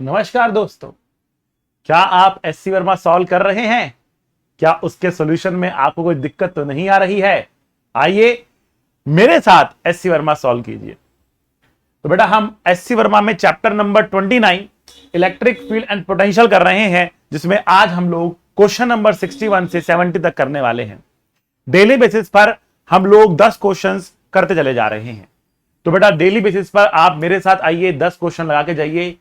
नमस्कार दोस्तों, क्या आप एससी वर्मा सॉल्व कर रहे हैं? क्या उसके सॉल्यूशन में आपको कोई दिक्कत तो नहीं आ रही है? आइए मेरे साथ एससी वर्मा सॉल्व कीजिए। तो बेटा हम एससी वर्मा में chapter number 29 electric field and potential कर रहे हैं, जिसमें आज हम लोग क्वेश्चन नंबर 61 से 70 तक करने वाले हैं। डेली बेसिस पर हम लोग 10 क्वेश्चंस करते चले जा रहे हैं। तो बेटा डेली बेसिस पर आप मेरे साथ आइए, 10 क्वेश्चन लगा के जाइए।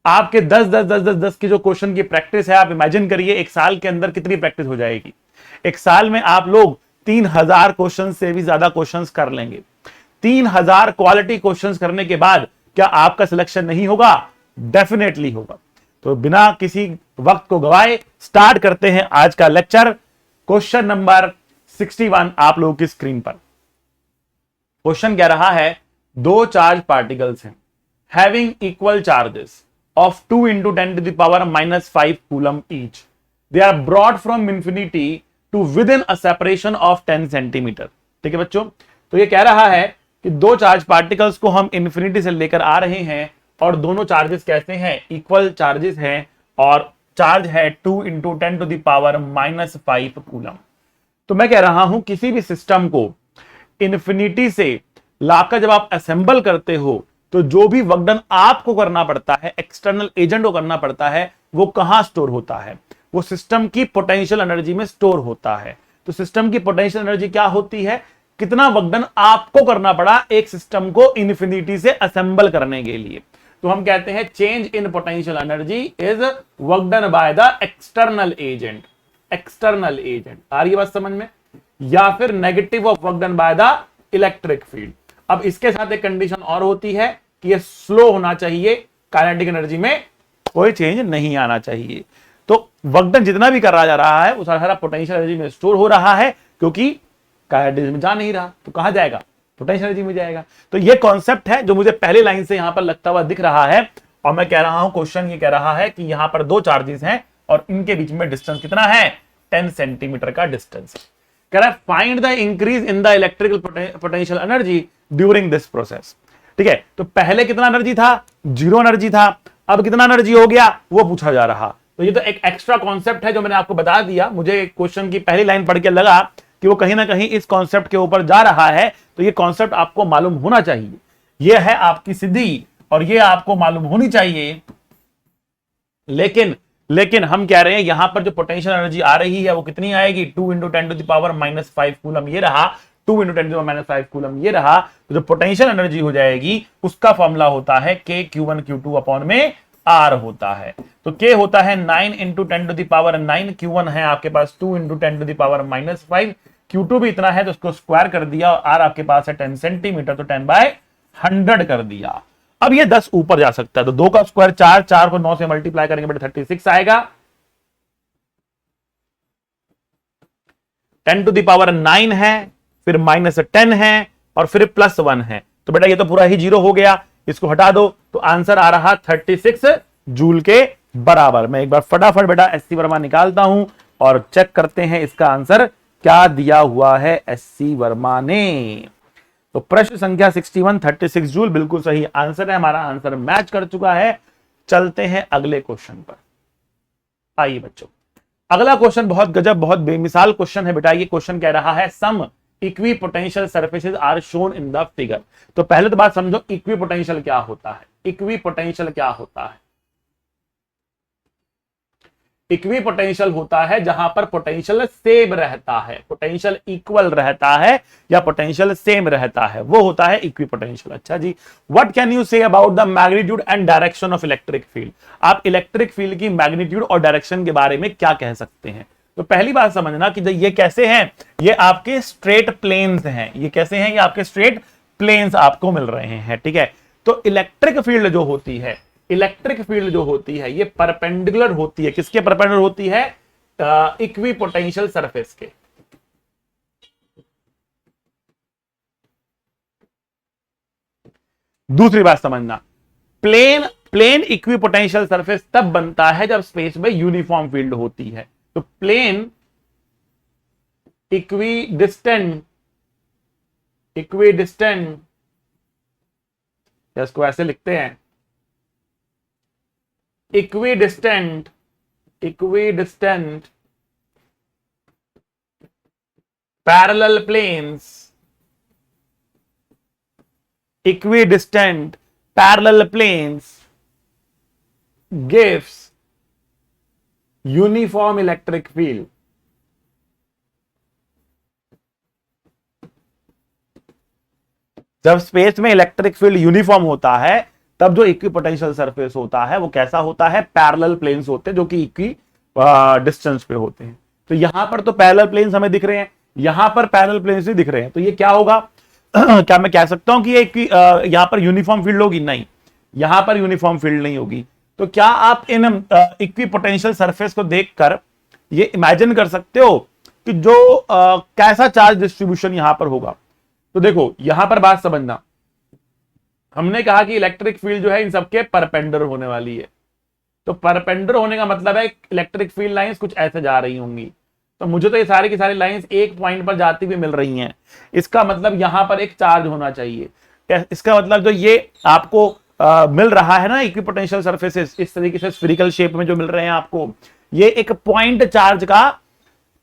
आपके 10 की जो क्वेश्चन की प्रैक्टिस है, आप इमेजिन करिए एक साल के अंदर कितनी प्रैक्टिस हो जाएगी। एक साल में आप लोग 3000 क्वेश्चन से भी ज्यादा क्वेश्चंस कर लेंगे। 3000 क्वालिटी क्वेश्चंस करने के बाद क्या आपका सिलेक्शन नहीं होगा? डेफिनेटली होगा। तो बिना किसी वक्त को गवाए स्टार्ट करते हैं आज का लेक्चर। क्वेश्चन नंबर 61 आप लोगों की स्क्रीन पर। क्वेश्चन कह रहा है, दो चार्ज पार्टिकल्स हैं having equal charges of 2 into 10 to the power minus 5 coulomb each. They are brought from infinity to within a separation of 10 centimeter. ठीक है बच्चों, तो ये कह रहा है कि दो चार्ज पार्टिकल्स को हम इंफिनिटी से लेकर आ रहे हैं और दोनों चार्जेस कैसे हैं? इक्वल चार्जेस हैं और चार्ज है 2 into 10 to the power minus 5 coulomb. तो मैं कह रहा हूं किसी भी सिस्टम को इंफिनिटी से लाकर जब आप असेंबल करते हो तो जो भी वर्क डन आपको करना पड़ता है, एक्सटर्नल एजेंट को करना पड़ता है, वो कहां स्टोर होता है? वो सिस्टम की पोटेंशियल एनर्जी में स्टोर होता है। तो सिस्टम की पोटेंशियल एनर्जी क्या होती है? कितना वर्क डन आपको करना पड़ा एक सिस्टम को इन्फिनिटी से असेंबल करने के लिए। तो हम कहते हैं change in potential energy is work done by the external agent. External agent, आ रही है बात समझ में? या फिर negative of work done by the electric field. अब इसके साथ एक कंडीशन और होती है कि ये स्लो होना चाहिए, काइनेटिक एनर्जी में कोई चेंज नहीं आना चाहिए। तो वर्क डन जितना भी करा जा रहा है वो सारा पोटेंशियल एनर्जी में स्टोर हो रहा है, क्योंकि काइनेटिक में जा नहीं रहा तो कहां जाएगा? पोटेंशियल एनर्जी में जाएगा। तो ये कॉन्सेप्ट है जो मुझे पहले लाइन से यहां पर लगता हुआ दिख रहा है। और मैं कह रहा हूं क्वेश्चन ये कह रहा है कि यहां पर दो चार्जेस हैं और इनके बीच में डिस्टेंस कितना है? 10 सेंटीमीटर का डिस्टेंस। कह रहा है find the increase in the electrical potential energy during this process. ठीक है, तो पहले कितना एनर्जी था? 0 एनर्जी था। अब कितना एनर्जी हो गया वो पूछा जा रहा। तो ये तो एक एक्स्ट्रा कॉन्सेप्ट है जो मैंने आपको बता दिया। मुझे क्वेश्चन की पहली लाइन पढ़ के लगा कि वो कहीं ना कहीं इस कॉन्सेप्ट के ऊपर जा रहा है, तो ये कॉन्सेप्ट आपको मालूम होना चाहिए। ये है आपकी सिद्धि और ये आपको मालूम होनी चाहिए। लेकिन हम कह रहे हैं यहां पर जो पोटेंशियल एनर्जी आ रही है वो कितनी आएगी? 2 into 10 to the power minus 5 coulomb ये रहा। 2 into 10 to the power minus 5 coulomb ये रहा। तो जो पोटेंशियल एनर्जी हो जाएगी उसका फॉर्मूला होता है K Q1 Q2 अपॉन में R होता है। तो K होता है 9 into 10 to the power 9, Q1 है आपके पास 2 into 10 to the power minus 5, Q2 भी इतना है तो उसको स्क्वायर कर दिया और R आपके पास है 10 सेंटीमीटर, तो 10/100 कर दिया। अब ये 10 ऊपर जा सकता है तो 2 का स्क्वायर 4, 4 को 9 से मल्टीप्लाई करेंगे बेटा 36 आएगा। 10 to the power 9 है, फिर -10 है और फिर +1 है। तो बेटा ये तो पूरा ही 0 हो गया, इसको हटा दो तो आंसर आ रहा 36 जूल के बराबर। मैं एक बार फटाफट बेटा एससी वर्मा निकालता हूं और चेक करते हैं इसका आंसर क्या दिया हुआ है एससी वर्मा ने। तो प्रश्न संख्या 61 36 जूल बिल्कुल सही आंसर है। हमारा आंसर मैच कर चुका है। चलते हैं अगले क्वेश्चन पर। आइए बच्चों, अगला क्वेश्चन बहुत गजब, बहुत बेमिसाल क्वेश्चन है बेटा। ये क्वेश्चन कह रहा है some equipotential surfaces are shown in the figure. तो पहले तो बात समझो, इक्वी पोटेंशियल क्या होता है? इक्वी पोटेंशियल क्या होता है? इक्वी पोटेंशियल होता है जहां पर पोटेंशियल सेम रहता है, पोटेंशियल इक्वल रहता है या पोटेंशियल सेम रहता है, वो होता है इक्वी पोटेंशियल। अच्छा जी, what can you say about the magnitude and direction of electric field? आप इलेक्ट्रिक फील्ड की मैग्नीट्यूड और डायरेक्शन के बारे में क्या कह सकते हैं? तो पहली बात समझना कि ये कैसे हैं? ये आपके स्ट्रेट प्लेन्स हैं। ये कैसे हैं? ये आपके स्ट्रेट प्लेन्स आपको मिल रहे हैं। ठीक है, तो इलेक्ट्रिक फील्ड जो होती है, इलेक्ट्रिक फील्ड जो होती है ये परपेंडिकुलर होती है। किसके परपेंडिकुलर होती है? इक्वी पोटेंशियल सरफेस के। दूसरी बात समझना, प्लेन इक्वी पोटेंशियल सरफेस तब बनता है जब स्पेस में यूनिफॉर्म फील्ड होती है। तो प्लेन इक्वी डिस्टेंट इसको ऐसे लिखते हैं, equidistant parallel planes, equidistant parallel planes gives uniform electric field. जब स्पेस में इलेक्ट्रिक फील्ड यूनिफॉर्म होता है तब जो इक्विपोटेंशियल सरफेस होता है वो कैसा होता है, पैरेलल प्लेन्स होते हैं जो कि इक्वी डिस्टेंस पे होते हैं। तो यहां पर तो पैरेलल प्लेन्स हमें दिख रहे हैं, यहां पर पैरेलल प्लेन्स ही दिख रहे हैं, तो ये क्या होगा क्या मैं कह सकता हूं कि ये यहां पर यूनिफॉर्म फील्ड होगी? नहीं, यहां पर यूनिफॉर्म फील्ड नहीं होगी। तो क्या आप इन इक्विपोटेंशियल सरफेस को देखकर ये इमेजिन कर सकते हो कि जो कैसा चार्ज डिस्ट्रीब्यूशन यहां पर होगा? तो देखो यहां पर बात समझना, हमने कहा कि इलेक्ट्रिक फील्ड जो है इन सबके परपेंडिकुलर होने वाली है। तो परपेंडिकुलर होने का मतलब है इलेक्ट्रिक फील्ड लाइंस कुछ ऐसे जा रही होंगी। तो मुझे तो ये सारी की सारी लाइंस एक पॉइंट पर जाती हुई मिल रही हैं, इसका मतलब यहां पर एक चार्ज होना चाहिए। इसका मतलब जो ये आपको मिल रहा है ना इक्विपोटेंशियल सरफेसेस, इस तरीके से स्फेरिकल शेप में जो मिल रहे हैं आपको, ये एक पॉइंट चार्ज का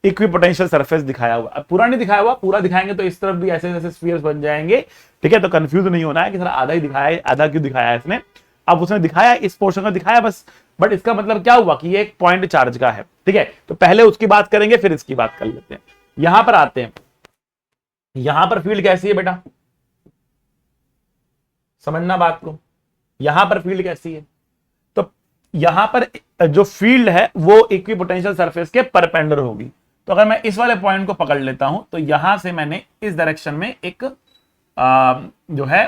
इक्विपोटेंशियल सरफेस दिखाया हुआ। अब पूरा नहीं दिखाया हुआ, पूरा दिखाएंगे तो इस तरफ भी ऐसे ऐसे स्फीयर्स बन जाएंगे, ठीक है? तो कंफ्यूज नहीं होना है कि सर आधा ही दिखाया है, आधा क्यों दिखाया है इसने। अब उसने दिखाया इस पोर्शन का दिखाया बस, बट इसका मतलब क्या हुआ कि ये एक पॉइंट चार्ज का है, ठीक है? तो पहले उसकी बात करेंगे फिर इसकी बात कर लेते हैं। यहां पर आते हैं, यहां पर फील्ड कैसी है बेटा, समझना बात को, यहां पर फील्ड कैसी है? तो यहां पर जो फील्ड है वो इक्विपोटेंशियल सरफेस के परपेंडिकुलर होगी। तो अगर मैं इस वाले पॉइंट को पकड़ लेता हूं तो यहां से मैंने इस डायरेक्शन में एक जो है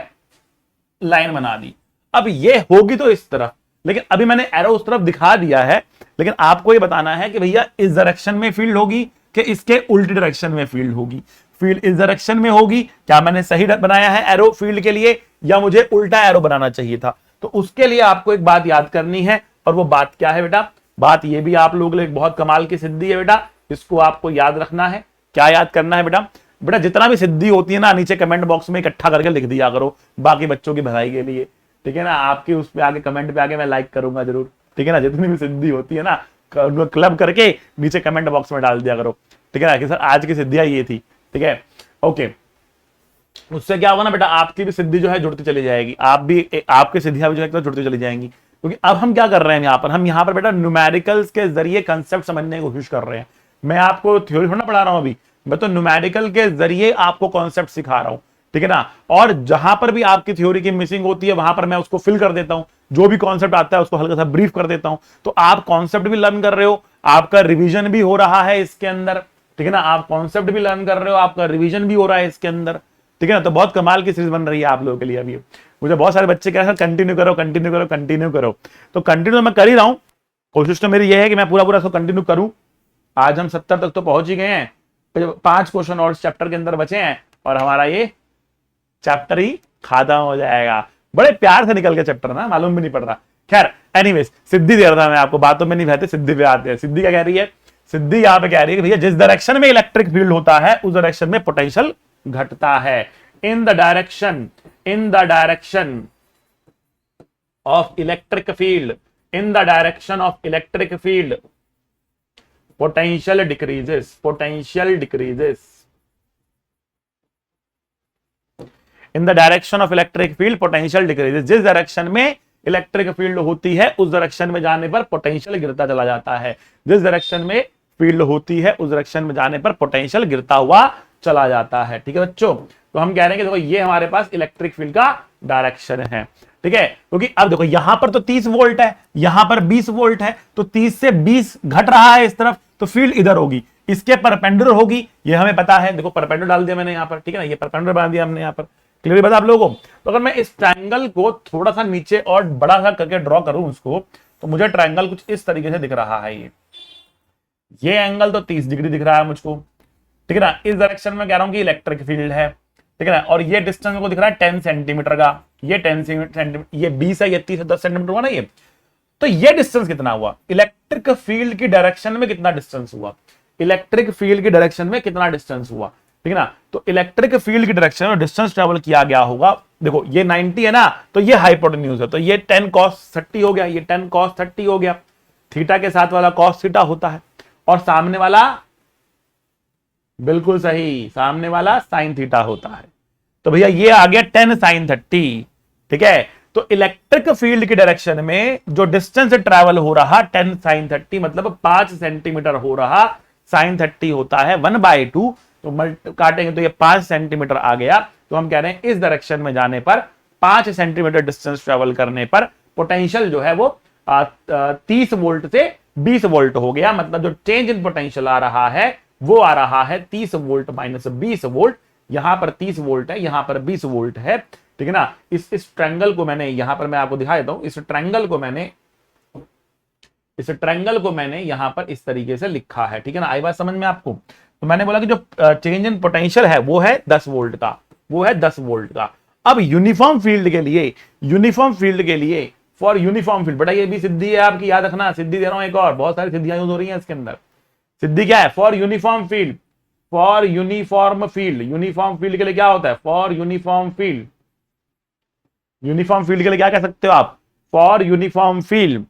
लाइन बना दी। अब ये होगी तो इस तरफ, लेकिन अभी मैंने एरो उस तरफ दिखा दिया है, लेकिन आपको ये बताना है कि भैया इस डायरेक्शन में फील्ड होगी कि इसके उल्टी डायरेक्शन में फील्ड होगी। फील्ड इस डायरेक्शन में होगी, क्या मैंने सही बनाया है एरो फील्ड के लिए, या मुझे उल्टा एरो बनाना चाहिए था? तो उसके लिए आपको एक बात याद करनी है, और वो बात क्या है बेटा? बात ये भी आप लोगों के लिए बहुत कमाल की सिद्धि है बेटा, इसको आपको याद रखना है। क्या याद करना है बेटा? बेटा जितना भी सिद्धि होती है ना, नीचे कमेंट बॉक्स में इकट्ठा करके लिख दिया करो बाकी बच्चों की भलाई के लिए, ठीक है ना? आपके उस पे आगे कमेंट पे आगे मैं लाइक करूंगा जरूर, ठीक है ना? जितनी भी सिद्धि होती है ना क्लब करके नीचे कमेंट बॉक्स में डाल दिया करो, ठीक है ना? कि सर आज की सिद्धियां ये थी, ठीक है? ओके, उससे क्या होगा ना बेटा, आपकी भी सिद्धि जो है जुड़ती चली जाएगी, आप भी आपकी सिद्धियां भी जो है जुड़ती चली जाएंगी। क्योंकि अब हम क्या कर रहे हैं यहाँ पर, हम यहाँ पर बेटा न्यूमेरिकल्स के जरिए कंसेप्ट समझने की कोशिश कर रहे हैं। मैं आपको थ्योरी थोड़ा पढ़ा रहा हूं अभी, मैं तो न्यूमेरिकल के जरिए आपको कॉन्सेप्ट सिखा रहा हूं, ठीक है ना? और जहां पर भी आपकी थ्योरी की मिसिंग होती है वहां पर मैं उसको फिल कर देता हूं, जो भी कॉन्सेप्ट आता है उसको हल्का सा ब्रीफ कर देता हूं। तो आप कॉन्सेप्ट भी लर्न कर रहे हो, आपका रिवीजन भी हो रहा है इसके अंदर, ठीक है ना? आप कॉन्सेप्ट भी लर्न कर रहे हो, आपका रिवीजन भी हो रहा है इसके अंदर, ठीक है ना? तो बहुत कमाल की सीरीज बन रही है आप लोगों के लिए। अभी मुझे बहुत सारे बच्चे कह रहे हैं कंटिन्यू करो कंटिन्यू करो कंटिन्यू करो, तो कंटिन्यू मैं कर ही रहा हूं। कोशिश तो मेरी ये है कि मैं पूरा पूरा इसको कंटिन्यू करूं। आज हम 70 तक तो पहुंच ही गए हैं, 5 क्वेश्चन और चैप्टर के अंदर बचे हैं और हमारा ये चैप्टर ही खत्म हो जाएगा। बड़े प्यार से निकल गया चैप्टर ना, मालूम भी नहीं पड़ रहा। खैर एनीवेज, सिद्धि दे रहा था मैं आपको, बातों में नहीं बहते, सिद्धि पे आते हैं। सिद्धि क्या कह रही है? सिद्धि यहां पे कह रही है कि भैया जिस डायरेक्शन में इलेक्ट्रिक फील्ड होता है उस डायरेक्शन में पोटेंशियल घटता है। इन the direction of electric field, in the direction of electric field potential decreases in the direction of electric field, potential decreases। जिस डायरेक्शन में इलेक्ट्रिक फील्ड होती है उस डायरेक्शन में जाने पर पोटेंशियल गिरता चला जाता है। जिस डायरेक्शन में फील्ड होती है उस डायरेक्शन में जाने पर पोटेंशियल गिरता हुआ चला जाता है, ठीक है बच्चों? तो हम कह रहे हैं कि देखो ये हमारे पास इलेक्ट्रिक फील्ड का डायरेक्शन है, ठीक है? क्योंकि अब देखो यहां पर तो 30 वोल्ट है, यहां पर 20 वोल्ट है, तो 30 से 20 घट रहा है इस तरफ, तो फील्ड इधर होगी, इसके परपेंडिकुलर होगी, ये हमें पता है। देखो परपेंडिकुलर डाल दिया मैंने यहां पर, ठीक है ना? ये परपेंडिकुलर बना दिया हमने यहां पर, क्लियर बता आप लोगों को? तो अगर मैं इस ट्रायंगल को थोड़ा सा नीचे और बड़ा सा करके ड्रॉ करूं उसको, तो मुझे ट्रायंगल कुछ इस तरीके से दिख रहा है। ये एंगल तो 30 डिग्री दिख रहा है मुझको, ठीक है ना? इस डायरेक्शन में कह रहा हूं कि इलेक्ट्रिक फील्ड है, ठीक है ना? और ये डिस्टेंस को दिख रहा है 10 सेंटीमीटर का, ये 10 सेंटीमीटर, ये 20 है, ये 30 है, 10 सेंटीमीटर हुआ ना ये। तो ये डिस्टेंस कितना हुआ? इलेक्ट्रिक फील्ड की डायरेक्शन में कितना डिस्टेंस हुआ? इलेक्ट्रिक फील्ड की डायरेक्शन में कितना डिस्टेंस हुआ, ठीक है ना? तो इलेक्ट्रिक फील्ड की डायरेक्शन में डिस्टेंस ट्रेवल किया गया होगा देखो ये 90 है ना, तो ये हाइपोटेन्यूज है, तो ये 10 cos 30 हो गया, ये 10 cos 30 हो गया। थीटा के साथ वाला cos थीटा होता है, और सामने वाला बिल्कुल सही, सामने वाला sin थीटा होता है। तो भैया ये आ गया 10 sin 30, ठीक है। तो इलेक्ट्रिक फील्ड की डायरेक्शन में जो डिस्टेंस ट्रैवल हो रहा 10 sin 30 मतलब 5 सेंटीमीटर हो रहा, sin 30 होता है 1/2, तो काटेंगे तो ये 5 सेंटीमीटर आ गया। तो हम कह रहे हैं इस डायरेक्शन में जाने पर 5 सेंटीमीटर डिस्टेंस ट्रेवल करने पर पोटेंशियल जो है वो 30 वोल्ट से 20 वोल्ट हो गया। मतलब जो चेंज इन पोटेंशियल आ रहा है वो आ रहा है 30 वोल्ट माइनस 20 वोल्ट। यहां पर 30 वोल्ट है, यहां पर 20 वोल्ट है, ठीक है ना। इस ट्रायंगल को मैंने यहां पर मैं आपको दिखा देता हूं, इस ट्रायंगल को मैंने यहां पर इस तरीके से लिखा है, ठीक है ना। आई बात समझ में आपको। तो मैंने बोला कि जो चेंज इन पोटेंशियल है वो है 10 वोल्ट का, वो है 10 वोल्ट का। अब यूनिफॉर्म फील्ड के लिए फॉर यूनिफॉर्म फील्ड, बेटा ये भी सिद्धि है आपकी, याद रखना। सिद्धि दे रहा हूं एक और, बहुत सारी सिद्धियां यूज हो रही हैं इसके अंदर। सिद्धि क्या है? For uniform field, for uniform field. Uniform field के लिए क्या होता है? For uniform field. Uniform field के लिए क्या कह सकते हो आप? For uniform field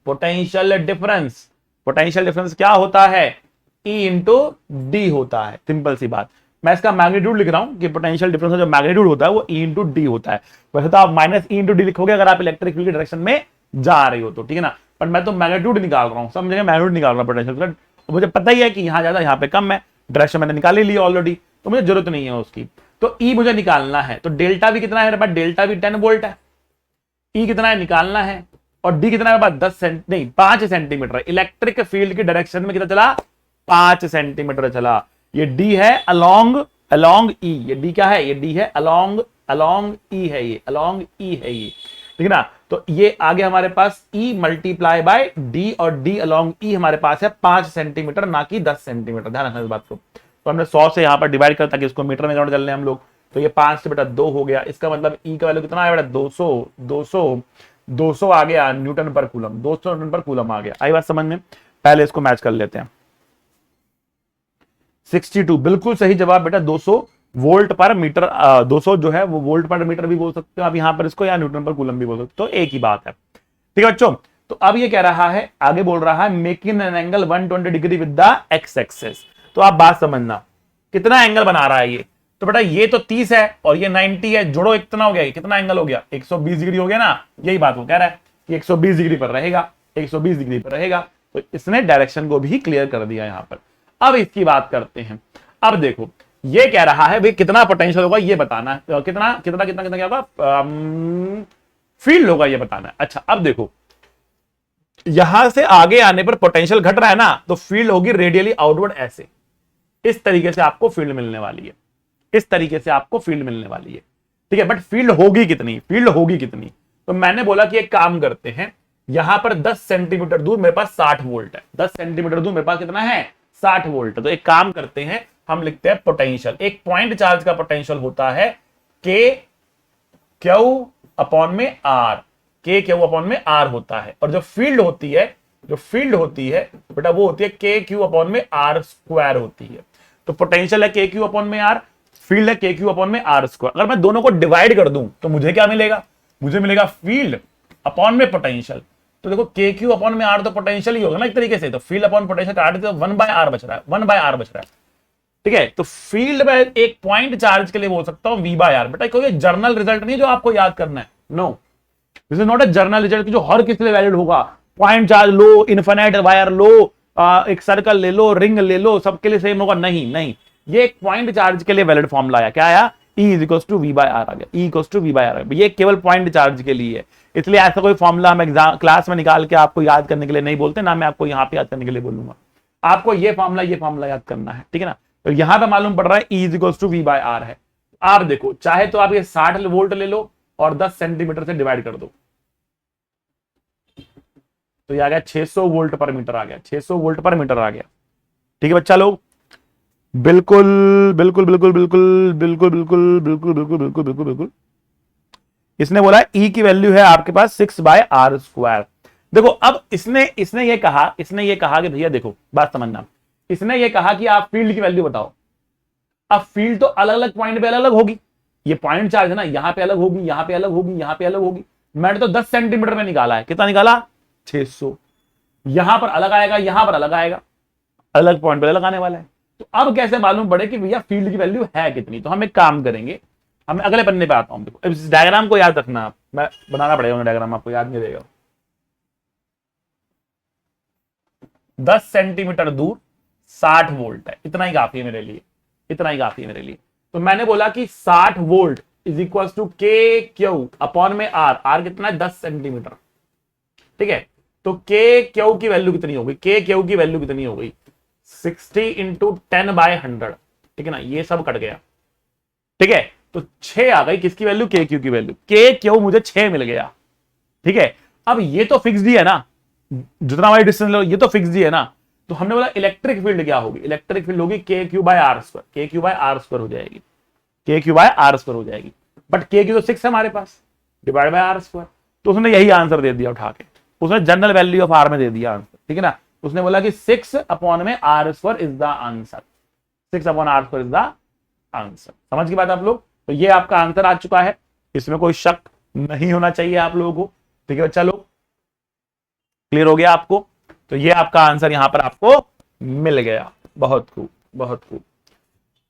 potential difference, potential difference क्या होता है? E इंटू डी होता है। सिंपल सी बात। मैं इसका मैग्नीट्यूड लिख रहा हूं कि पोटेंशियल डिफरेंस का जो मैग्नीट्यूड होता है वो E इंटू डी होता है। वैसे तो आप माइनस E इंटू डी लिखोगे अगर आप इलेक्ट्रिक फील्ड की डायरेक्शन में जा रही हो तो, ठीक है ना। पर मैं तो मैग्नीट्यूड निकाल रहा हूं, समझेंगे, मैग्नीट्यूड निकाल रहा हूं पोटेंशियल का। मुझे पता ही है कि यहां ज्यादा यहां पे कम है, डायरेक्शन मैंने निकाल ही ली ऑलरेडी, तो मुझे जरूरत नहीं है उसकी। तो E मुझे निकालना है, तो डेल्टा भी कितना है मेरे पास? डेल्टा भी 10 वोल्ट है। E कितना है निकालना है, और D कितना है मेरे पास? 5 सेंटीमीटर। इलेक्ट्रिक फील्ड की डायरेक्शन में कितना चला? 5 सेंटीमीटर चला। ये D है अलोंग E। ये D क्या है? ये D है अलोंग E है, ये अलोंग E है ये, ठीक है ना। तो ये आगे हमारे पास E मल्टीप्लाई बाय D, और D अलोंग E हमारे पास है 5 सेंटीमीटर, ना कि 10 सेंटीमीटर। ध्यान रखना इस बात को। तो हमने 100 से यहां पर डिवाइड कर ताकि इसको मीटर में चल रहे हम लोग। तो ये 5 से बेटा 2 हो गया। इसका मतलब E का वैल्यू कितना है बेटा? 200 आ गया न्यूटन पर कूलम, 200 न्यूटन पर कूलम आ गया। आई बात समझ में? पहले इसको मैच कर लेते हैं। 62 बिल्कुल सही जवाब बेटा, 200 वोल्ट पर मीटर। 200 जो है वो वोल्ट पर मीटर भी बोल सकते हो आप यहां पर इसको, या न्यूटन पर कूलम भी बोल सकते हो, तो एक ही बात है, ठीक है बच्चों। तो अब ये कह रहा है, आगे बोल रहा है making an angle 120 degree with the x axis. तो आप बात समझना, कितना एंगल बना रहा है ये? तो बेटा ये तो 30 है और ये 90 है, जोड़ो इतना हो गया, कितना एंगल हो गया? 120 डिग्री हो गया ना। यही बात वो कह रहा है कि 120 डिग्री पर रहेगा, 120 डिग्री पर रहेगा। तो इसने डायरेक्शन को भी क्लियर कर दिया यहां पर। अब इसकी बात करते हैं। अब देखो ये कह रहा है भाई कितना पोटेंशियल होगा ये बताना है, कितना कितना कितना कितना क्या होगा फील्ड होगा ये बताना है। अच्छा अब देखो यहां से आगे आने पर पोटेंशियल घट रहा है ना, तो फील्ड होगी रेडियली आउटवर्ड, ऐसे इस तरीके से आपको फील्ड मिलने वाली है, इस तरीके से आपको फील्ड मिलने वाली है, ठीक है। बट फील्ड होगी कितनी? फील्ड होगी कितनी? तो मैंने बोला कि एक काम करते हैं, यहां पर 10 सेंटीमीटर दूर मेरे पास 60 वोल्ट है, 10 सेंटीमीटर दूर मेरे पास कितना है? 60 वोल्ट। तो एक काम करते हैं, हम लिखते हैं पोटेंशियल। एक पॉइंट चार्ज का पोटेंशियल होता है के क्यू अपॉन में आर, के क्यू अपॉन में आर होता है। और जो फील्ड होती है, बेटा वो होती है के क्यू अपॉन में आर स्क्वायर होती है। तो पोटेंशियल है के क्यू अपॉन में आर, फील्ड है के क्यू अपॉन में आर स्क्वायर। अगर मैं दोनों को डिवाइड कर दूं तो मुझे क्या मिलेगा? मुझे मिलेगा फील्ड अपॉन में पोटेंशियल। तो देखो के क्यू अपॉन में आर तो पोटेंशियल ही होगा ना एक तरीके से, तो फील्ड अपॉन पोटेंशियल काट दो, 1/r बच रहा है, 1/r बच रहा है, ठीक है। तो फील्ड में एक पॉइंट चार्ज के लिए बोल सकता हूं V/r। बेटा कोई जर्नल रिजल्ट नहीं जो आपको याद करना है, no, this is not a general result जो हर किसी लिए वैलिड होगा। पॉइंट चार्ज लो, इन्फिनिट वायर लो, एक सर्कल ले लो, रिंग ले लो, सबके लिए सेम होगा, नहीं नहीं। ये एक पॉइंट चार्ज के लिए वैलिड फॉर्मूला आया, क्या आया? E इक्वल्स टू V/r आ गया, E इक्वल्स टू V/r। ये केवल पॉइंट चार्ज के लिए है, इसलिए ऐसा कोई फॉर्मूला हम एग्जाम क्लास में निकाल के आपको याद करने के लिए नहीं बोलते ना, मैं आपको यहाँ पे याद करने के लिए बोलूंगा। आपको ये फॉर्मूला याद करना है, ठीक है ना। तो यहां पे मालूम पड़ रहा है E इक्वल्स टू V/r है। आप देखो चाहे तो आप ये 60 वोल्ट ले लो और 10 सेंटीमीटर से डिवाइड कर दो, तो ये आ गया 600 वोल्ट पर मीटर आ गया, 600 वोल्ट पर मीटर आ गया, ठीक है बच्चा लोग। बिल्कुल बिल्कुल बिल्कुल बिल्कुल बिल्कुल बिल्कुल बिल्कुल बिल्कुल बिल्कुल बिल्कुल बिल्कुल। इसने बोला E की वैल्यू है आपके पास 6/r स्क्वायर। देखो अब इसने ये कहा कि भैया देखो बात समझना, इसने ये कहा कि आप फील्ड की वैल्यू बताओ। अब फील्ड तो अलग अलग पॉइंट पे अलग अलग होगी, ये पॉइंट चार्ज है ना, यहां पे अलग होगी, यहां पे अलग होगी, यहां पे अलग होगी। मैंने तो 10 सेंटीमीटर में निकाला है, कितना निकाला? 600। यहां पर अलग आएगा, यहां पर अलग आएगा, अलग पॉइंट पर अलग आने वाला है। तो अब कैसे मालूम पड़े कि भैया फील्ड की वैल्यू है कितनी? तो हम एक काम करेंगे, हम अगले पन्ने पे आता हूं। देखो इस डायग्राम को याद रखना, आप मैं बनाना पड़ेगा डायग्राम, आपको याद नहीं रहेगा। 10 सेंटीमीटर दूर 60 वोल्ट है, इतना ही काफी है मेरे लिए, इतना ही काफी है मेरे लिए। तो मैंने बोला कि 60 वोल्ट इज इक्वल टू के क्यू अपॉन में आर। आर कितना है? 10 सेंटीमीटर। ठीक है, तो के क्यू की वैल्यू कितनी हो गई? के क्यू की वैल्यू कितनी हो गई? 60 इंटू 10/100। ठीक है ना, ये सब कट गया। ठीक है, तो 6 आ गई किसकी वैल्यू? के क्यू की वैल्यू। के क्यू मुझे 6 मिल गया। ठीक है, अब ये तो फिक्स्ड ही है ना, जितना हमारी डिस्टेंस लो ये तो फिक्स्ड ही है ना। तो हमने बोला इलेक्ट्रिक फील्ड क्या होगी? इलेक्ट्रिक फील्ड होगी के क्यू बाय आर स्क्वायर। के क्यू बाय आर स्क्वायर हो जाएगी, के क्यू बाय आर स्क्वायर हो जाएगी। बट के क्यू तो 6 है हमारे पास, डिवाइड बाय आर स्क्वायर। तो उसने यही आंसर दे दिया उठा के, उसने जनरल वैल्यू ऑफ आर में दे दिया आंसर। ठीक है ना, उसने बोला कि 6 अपॉन में are square is the answer. 6 upon R square is the answer. समझ की बात आप लोग? तो ये आपका आंसर आ चुका है, इसमें कोई शक नहीं होना चाहिए आप लोगों को। ठीक है बच्चा लोग, क्लियर हो गया आपको? तो ये आपका आंसर यहां पर आपको मिल गया। बहुत खूब, बहुत खूब।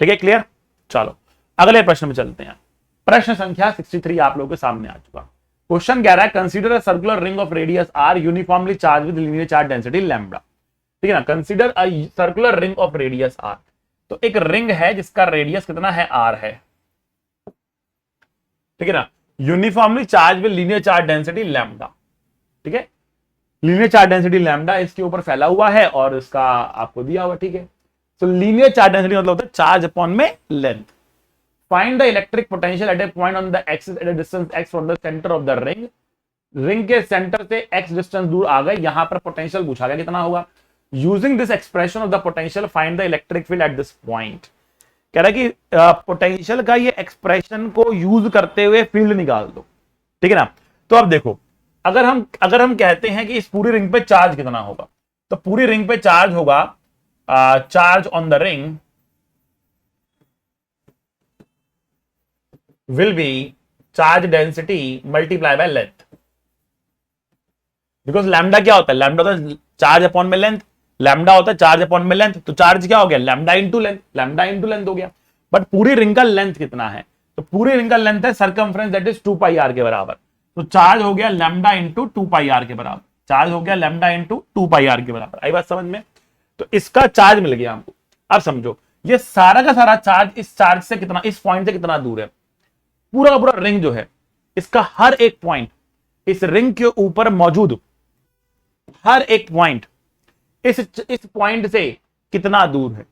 ठीक है, क्लियर? चलो अगले प्रश्न में चलते हैं। प्रश्न संख्या 63 आप लोगों के सामने आ चुका। क्वेश्चन कह रहा है consider a circular ring of radius R uniformly charge with linear charge density lambda. ठीक है ना, consider a circular ring of radius R. तो एक रिंग है जिसका रेडियस कितना है? आर है। ठीक है ना, uniformly charge with linear charge density lambda. ठीक है, लीनियर चार्ज डेंसिटी लैम्बडा इसके ऊपर फैला हुआ है और इसका आपको दिया हुआ। ठीक है, तो लीनियर चार्ज डेंसिटी मतलब होता है चार्ज अपॉन में length. Find the electric potential at A point on the axis at A distance x from the centre of the ring. Ring के सेंटर से x डिस्टेंस दूर आ गए, यहां पर पोटेंशियल पूछा गया कितना होगा। Using this expression of the potential find the electric field at this point. कह रहा है कि पोटेंशियल का ये एक्सप्रेशन को यूज करते हुए फील्ड निकाल दो। ठीक है ना, तो अब देखो, अगर हम कहते हैं कि इस पूरी रिंग पे चार्ज कितना होगा, तो पूरी रिंग पे चार्ज होगा, charge on the ring will be charge density multiply by length, because lambda क्या होता है? लैम्डा होता है चार्ज अपॉन में लेंथ, लैम्डा होता है चार्ज अपॉन में लेंथ। तो चार्ज क्या हो गया? Lambda into length, lambda into length हो गया। बट पूरी रिंग का लेंथ कितना है? तो पूरी रिंग का लेंथ है circumference that is 2 pi R के बराबर। तो चार्ज हो गया लैम्डा इंटू 2 पाई आर के बराबर। चार्ज हो गया लैम्डा इंटू 2 पाई आर के बराबर। आई बात समझ में? तो इसका चार्ज मिल गया हमको। अब समझो, ये सारा का सारा चार्ज इस चार्ज से कितना, इस पॉइंट से कितना दूर है? पूरा का पूरा रिंग जो है, इसका हर एक पॉइंट, इस रिंग के ऊपर मौजूद हर एक पॉइंट इस पॉइंट से कितना दूर है?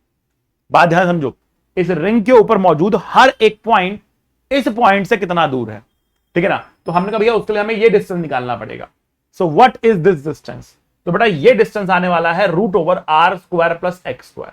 बात ध्यान समझो, इस रिंग के ऊपर मौजूद हर एक पॉइंट इस पॉइंट से कितना दूर है। ठीक है ना, तो हमने कहा भैया उसके लिए हमें ये डिस्टेंस निकालना पड़ेगा। So what is this distance? तो बेटा ये डिस्टेंस आने वाला है √r² प्लस x²।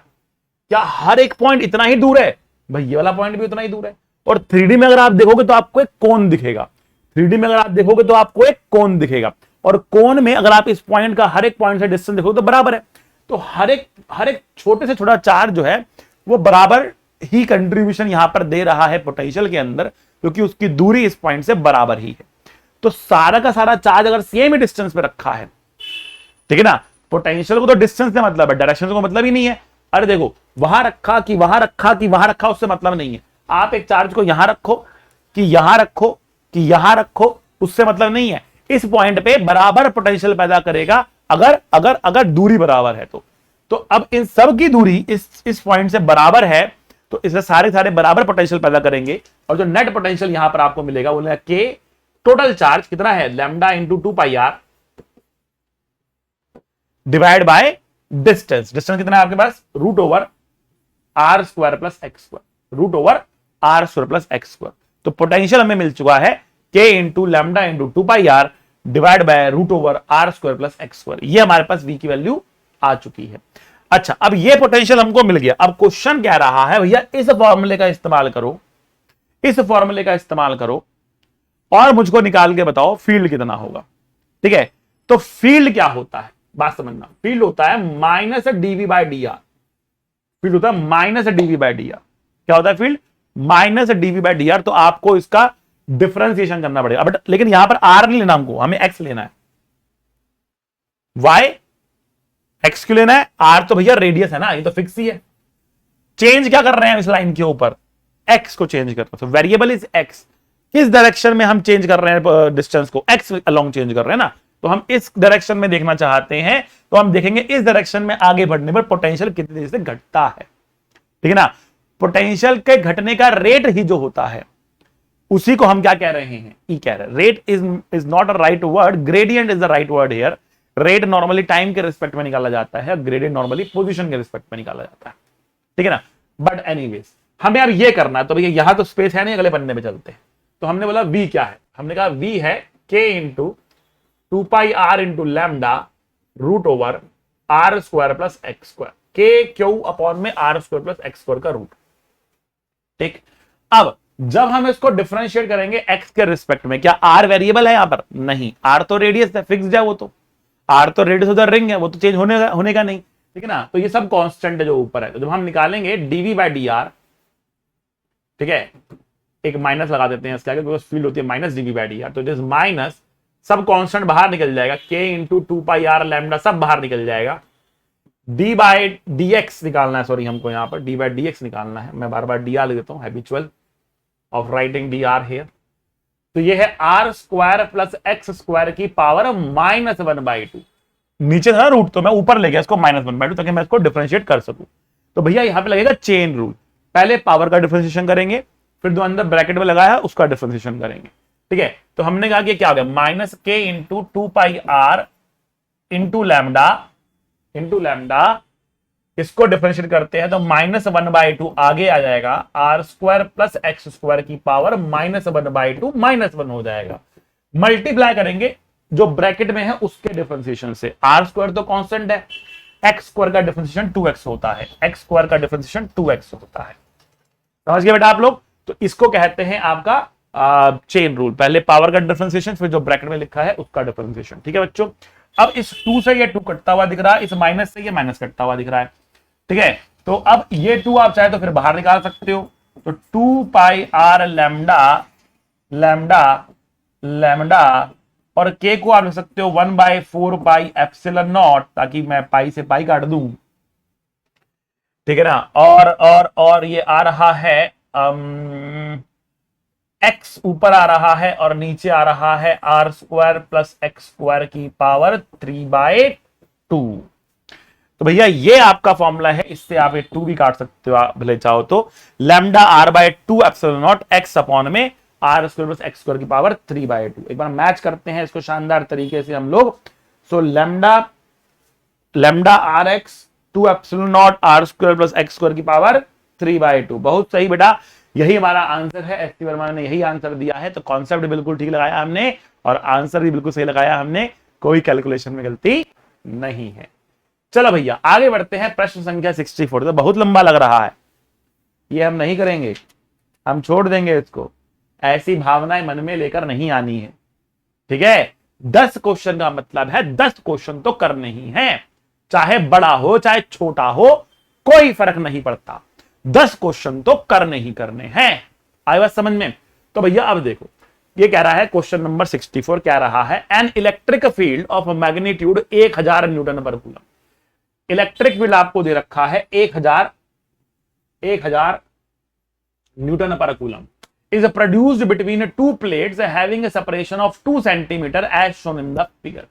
क्या हर एक पॉइंट इतना ही दूर है? भाई ये वाला पॉइंट भी उतना ही दूर है। और 3D में अगर आप देखोगे तो आपको एक कोन दिखेगा। 3D में अगर आप देखोगे तो आपको एक कोन दिखेगा, और कोन में अगर आप इस पॉइंट का हर एक पॉइंट से डिस्टेंस देखोगे तो बराबर है। तो हर एक छोटे से छोटा चार्ज जो है वो बराबर ही कंट्रीब्यूशन यहां पर दे रहा है पोटेंशियल के अंदर, क्योंकि उसकी दूरी इस पॉइंट से बराबर ही है। तो सारा का सारा चार्ज अगर सेम ही डिस्टेंस पे रखा है, ठीक है ना, पोटेंशियल को तो डिस्टेंस से मतलब है, डायरेक्शन को मतलब ही नहीं है। अरे देखो, वहां रखा कि वहां रखा कि वहां रखा, उससे मतलब नहीं है। आप एक चार्ज को यहां रखो कि यहां रखो कि यहां रखो, उससे मतलब नहीं है। इस पॉइंट पे बराबर पोटेंशियल पैदा करेगा अगर अगर अगर दूरी बराबर है तो अब इन सब की दूरी इस पॉइंट से बराबर है, तो इससे सारे सारे बराबर पोटेंशियल पैदा करेंगे। और जो नेट पोटेंशियल यहां पर आपको मिलेगा वो के टोटल चार्ज कितना है? Lambda into 2 pi R divide by distance. Distance कितना है आपके पास? √r² plus x², √r² plus x²। तो पोटेंशियल हमें मिल चुका है k into lambda into 2 pi R divide by √r² plus x²। ये हमारे पास v की वैल्यू आ चुकी है। अच्छा, अब ये पोटेंशियल हमको मिल गया। अब क्वेश्चन कह रहा है भैया इस फॉर्मूले का इस्तेमाल करो, इस फॉर्मूले का इस्तेमाल करो और मुझको निकाल के बताओ फील्ड कितना होगा। ठीक है, तो फील्ड क्या होता है बात समझना। फील्ड होता है -dv/dr। फील्ड होता है -dv/dr। क्या होता है field? Minus DV by D R, तो आपको इसका डिफरेंशिएशन करना पड़ेगा। बट लेकिन यहां पर आर नहीं लेना हमको, हमें एक्स लेना है। वाई एक्स क्यों लेना है? आर तो भैया रेडियस है ना, ये तो फिक्स ही है। चेंज क्या कर रहे हैं इस लाइन के ऊपर? एक्स को चेंज कर रहे हैं। तो वेरिएबल इज एक्स। किस डायरेक्शन में हम चेंज कर रहे हैं डिस्टेंस को? एक्स अलोंग चेंज कर रहे हैं ना, तो हम इस डायरेक्शन में देखना चाहते हैं, तो हम देखेंगे इस डायरेक्शन में आगे बढ़ने पर पोटेंशियल कितनी तेजी से घटता है। ठीक है ना? पोटेंशियल के घटने का रेट ही जो होता है उसी को हम क्या कह रहे हैं? ई कह रहे हैं। Rate is not a right word, gradient is the right word here. Rate normally time के रिस्पेक्ट में निकाला जाता है, ग्रेडियंट नॉर्मली पोजीशन के रिस्पेक्ट में निकाला जाता है। ठीक है ना? बट एनीवेज हमें अब ये करना है, तो भैया यहां तो स्पेस है नहीं, अगले पन्ने पे चलते हैं। तो हमने बोला v क्या है? हमने कहा v है k into 2πr into lambda root over r square plus x square, k q upon में are square plus x square का रूट। ठीक, अब जब हम इसको डिफरेंशिएट करेंगे x के रिस्पेक्ट में, क्या r वेरिएबल है यहां पर? नहीं, r तो रेडियस है, फिक्स्ड है वो तो। r तो रेडियस ऑफ द रिंग है, वो तो चेंज होने का नहीं। ठीक है ना? तो ये सब कांस्टेंट है जो ऊपर है। तो जब हम निकालेंगे dv बाई डी आर, ठीक है, एक माइनस लगा देते हैं इसके आगे, बिकॉज फील्ड होती है minus dv by D R, तो इट इज माइनस, सब कांस्टेंट बाहर निकल जाएगा, k इंटू 2πr लैम्डा सब बाहर निकल जाएगा। d बाई डी एक्स निकालना है, सॉरी हमको यहाँ पर d बाई डी एक्स निकालना है। मैं बार बार डी आर लिख देता हूँ, habitual of writing D R here. तो ये है R square plus x square की पावर माइनस 1/2। नीचे था रूट, तो मैं ऊपर ले गया इसको -1/2 ताकि मैं इसको डिफरेंशिएट कर सकूं। तो भैया यहां पे लगेगा चेन रूल, पहले पावर का डिफरेंशिएशन करेंगे, फिर जो अंदर ब्रैकेट में लगाया उसका डिफरेंशिएशन करेंगे। ठीक है? तो हमने कहा कि क्या हो गया, माइनस के इंटू 2πr इंटू लैम्डा, इसको डिफरेंशिएट करते हैं तो -1/2 आगे आ जाएगा, R square plus x square की पावर -1/2 -1 हो जाएगा। मल्टीप्लाई करेंगे जो ब्रैकेट में है उसके डिफरेंशिएशन से। आर स्क्वायर तो कांस्टेंट है, एक्स स्क्वायर का डिफरेंशिएशन 2x होता है, एक्स स्क्वायर का डिफरेंशिएशन 2x होता है। समझ गए बेटा आप लोग? तो इसको कहते हैं आपका चेन रूल, पहले पावर का डिफरेंशिएशन, फिर जो ब्रैकेट में लिखा है उसका डिफरेंशिएशन। ठीक है बच्चों? अब इस 2 से ये 2 कटता हुआ दिख रहा है, इस माइनस से ये माइनस कटता हुआ दिख रहा है। ठीक है? तो अब ये 2 आप चाहे तो फिर बाहर निकाल सकते हो, तो 2πr लैम्डा और k को आप लिख सकते हो 1/4 एप्सिलॉन नॉट, ताकि मैं पाई से पाई काट दूं। ठीक है ना? और ये आ रहा है x ऊपर आ रहा है और नीचे आ रहा है R square plus x square की पावर 3/2। तो भैया ये आपका फॉर्मूला है, इससे आप ये 2 भी काट सकते हो आप भले चाहो तो। Lambda r/2 epsilon naught x upon में are square plus x square की पावर 3/2। एक बार मैच करते हैं इसको शानदार तरीके से हम लोग। So lambda R X 2 epsilon naught R square plus x square की पावर 3/2। बहुत सही बेटा, यही हमारा आंसर है। एस टी वर्मा ने यही आंसर दिया है, तो कॉन्सेप्ट बिल्कुल ठीक लगाया हमने और आंसर भी बिल्कुल सही लगाया हमने, कोई कैलकुलेशन में गलती नहीं है। चलो भैया आगे बढ़ते हैं, प्रश्न संख्या 64। तो बहुत लंबा लग रहा है, ये हम नहीं करेंगे, हम छोड़ देंगे इसको। ऐसी भावनाएं मन में लेकर नहीं आनी है। ठीक है? 10 क्वेश्चन का मतलब है 10 क्वेश्चन तो करने ही है, चाहे बड़ा हो चाहे छोटा हो, कोई फर्क नहीं पड़ता, 10 क्वेश्चन तो करने ही करने हैं। आई बात समझ में? तो भैया अब देखो, ये कह रहा है क्वेश्चन नंबर 64 कह रहा है N electric field of magnitude 1000 Newton पर कूलम। इलेक्ट्रिक फील्ड आपको दे रखा है 1000 न्यूटन पर coulomb is produced between 2 plates having a separation of 2 centimeter as shown in the figure।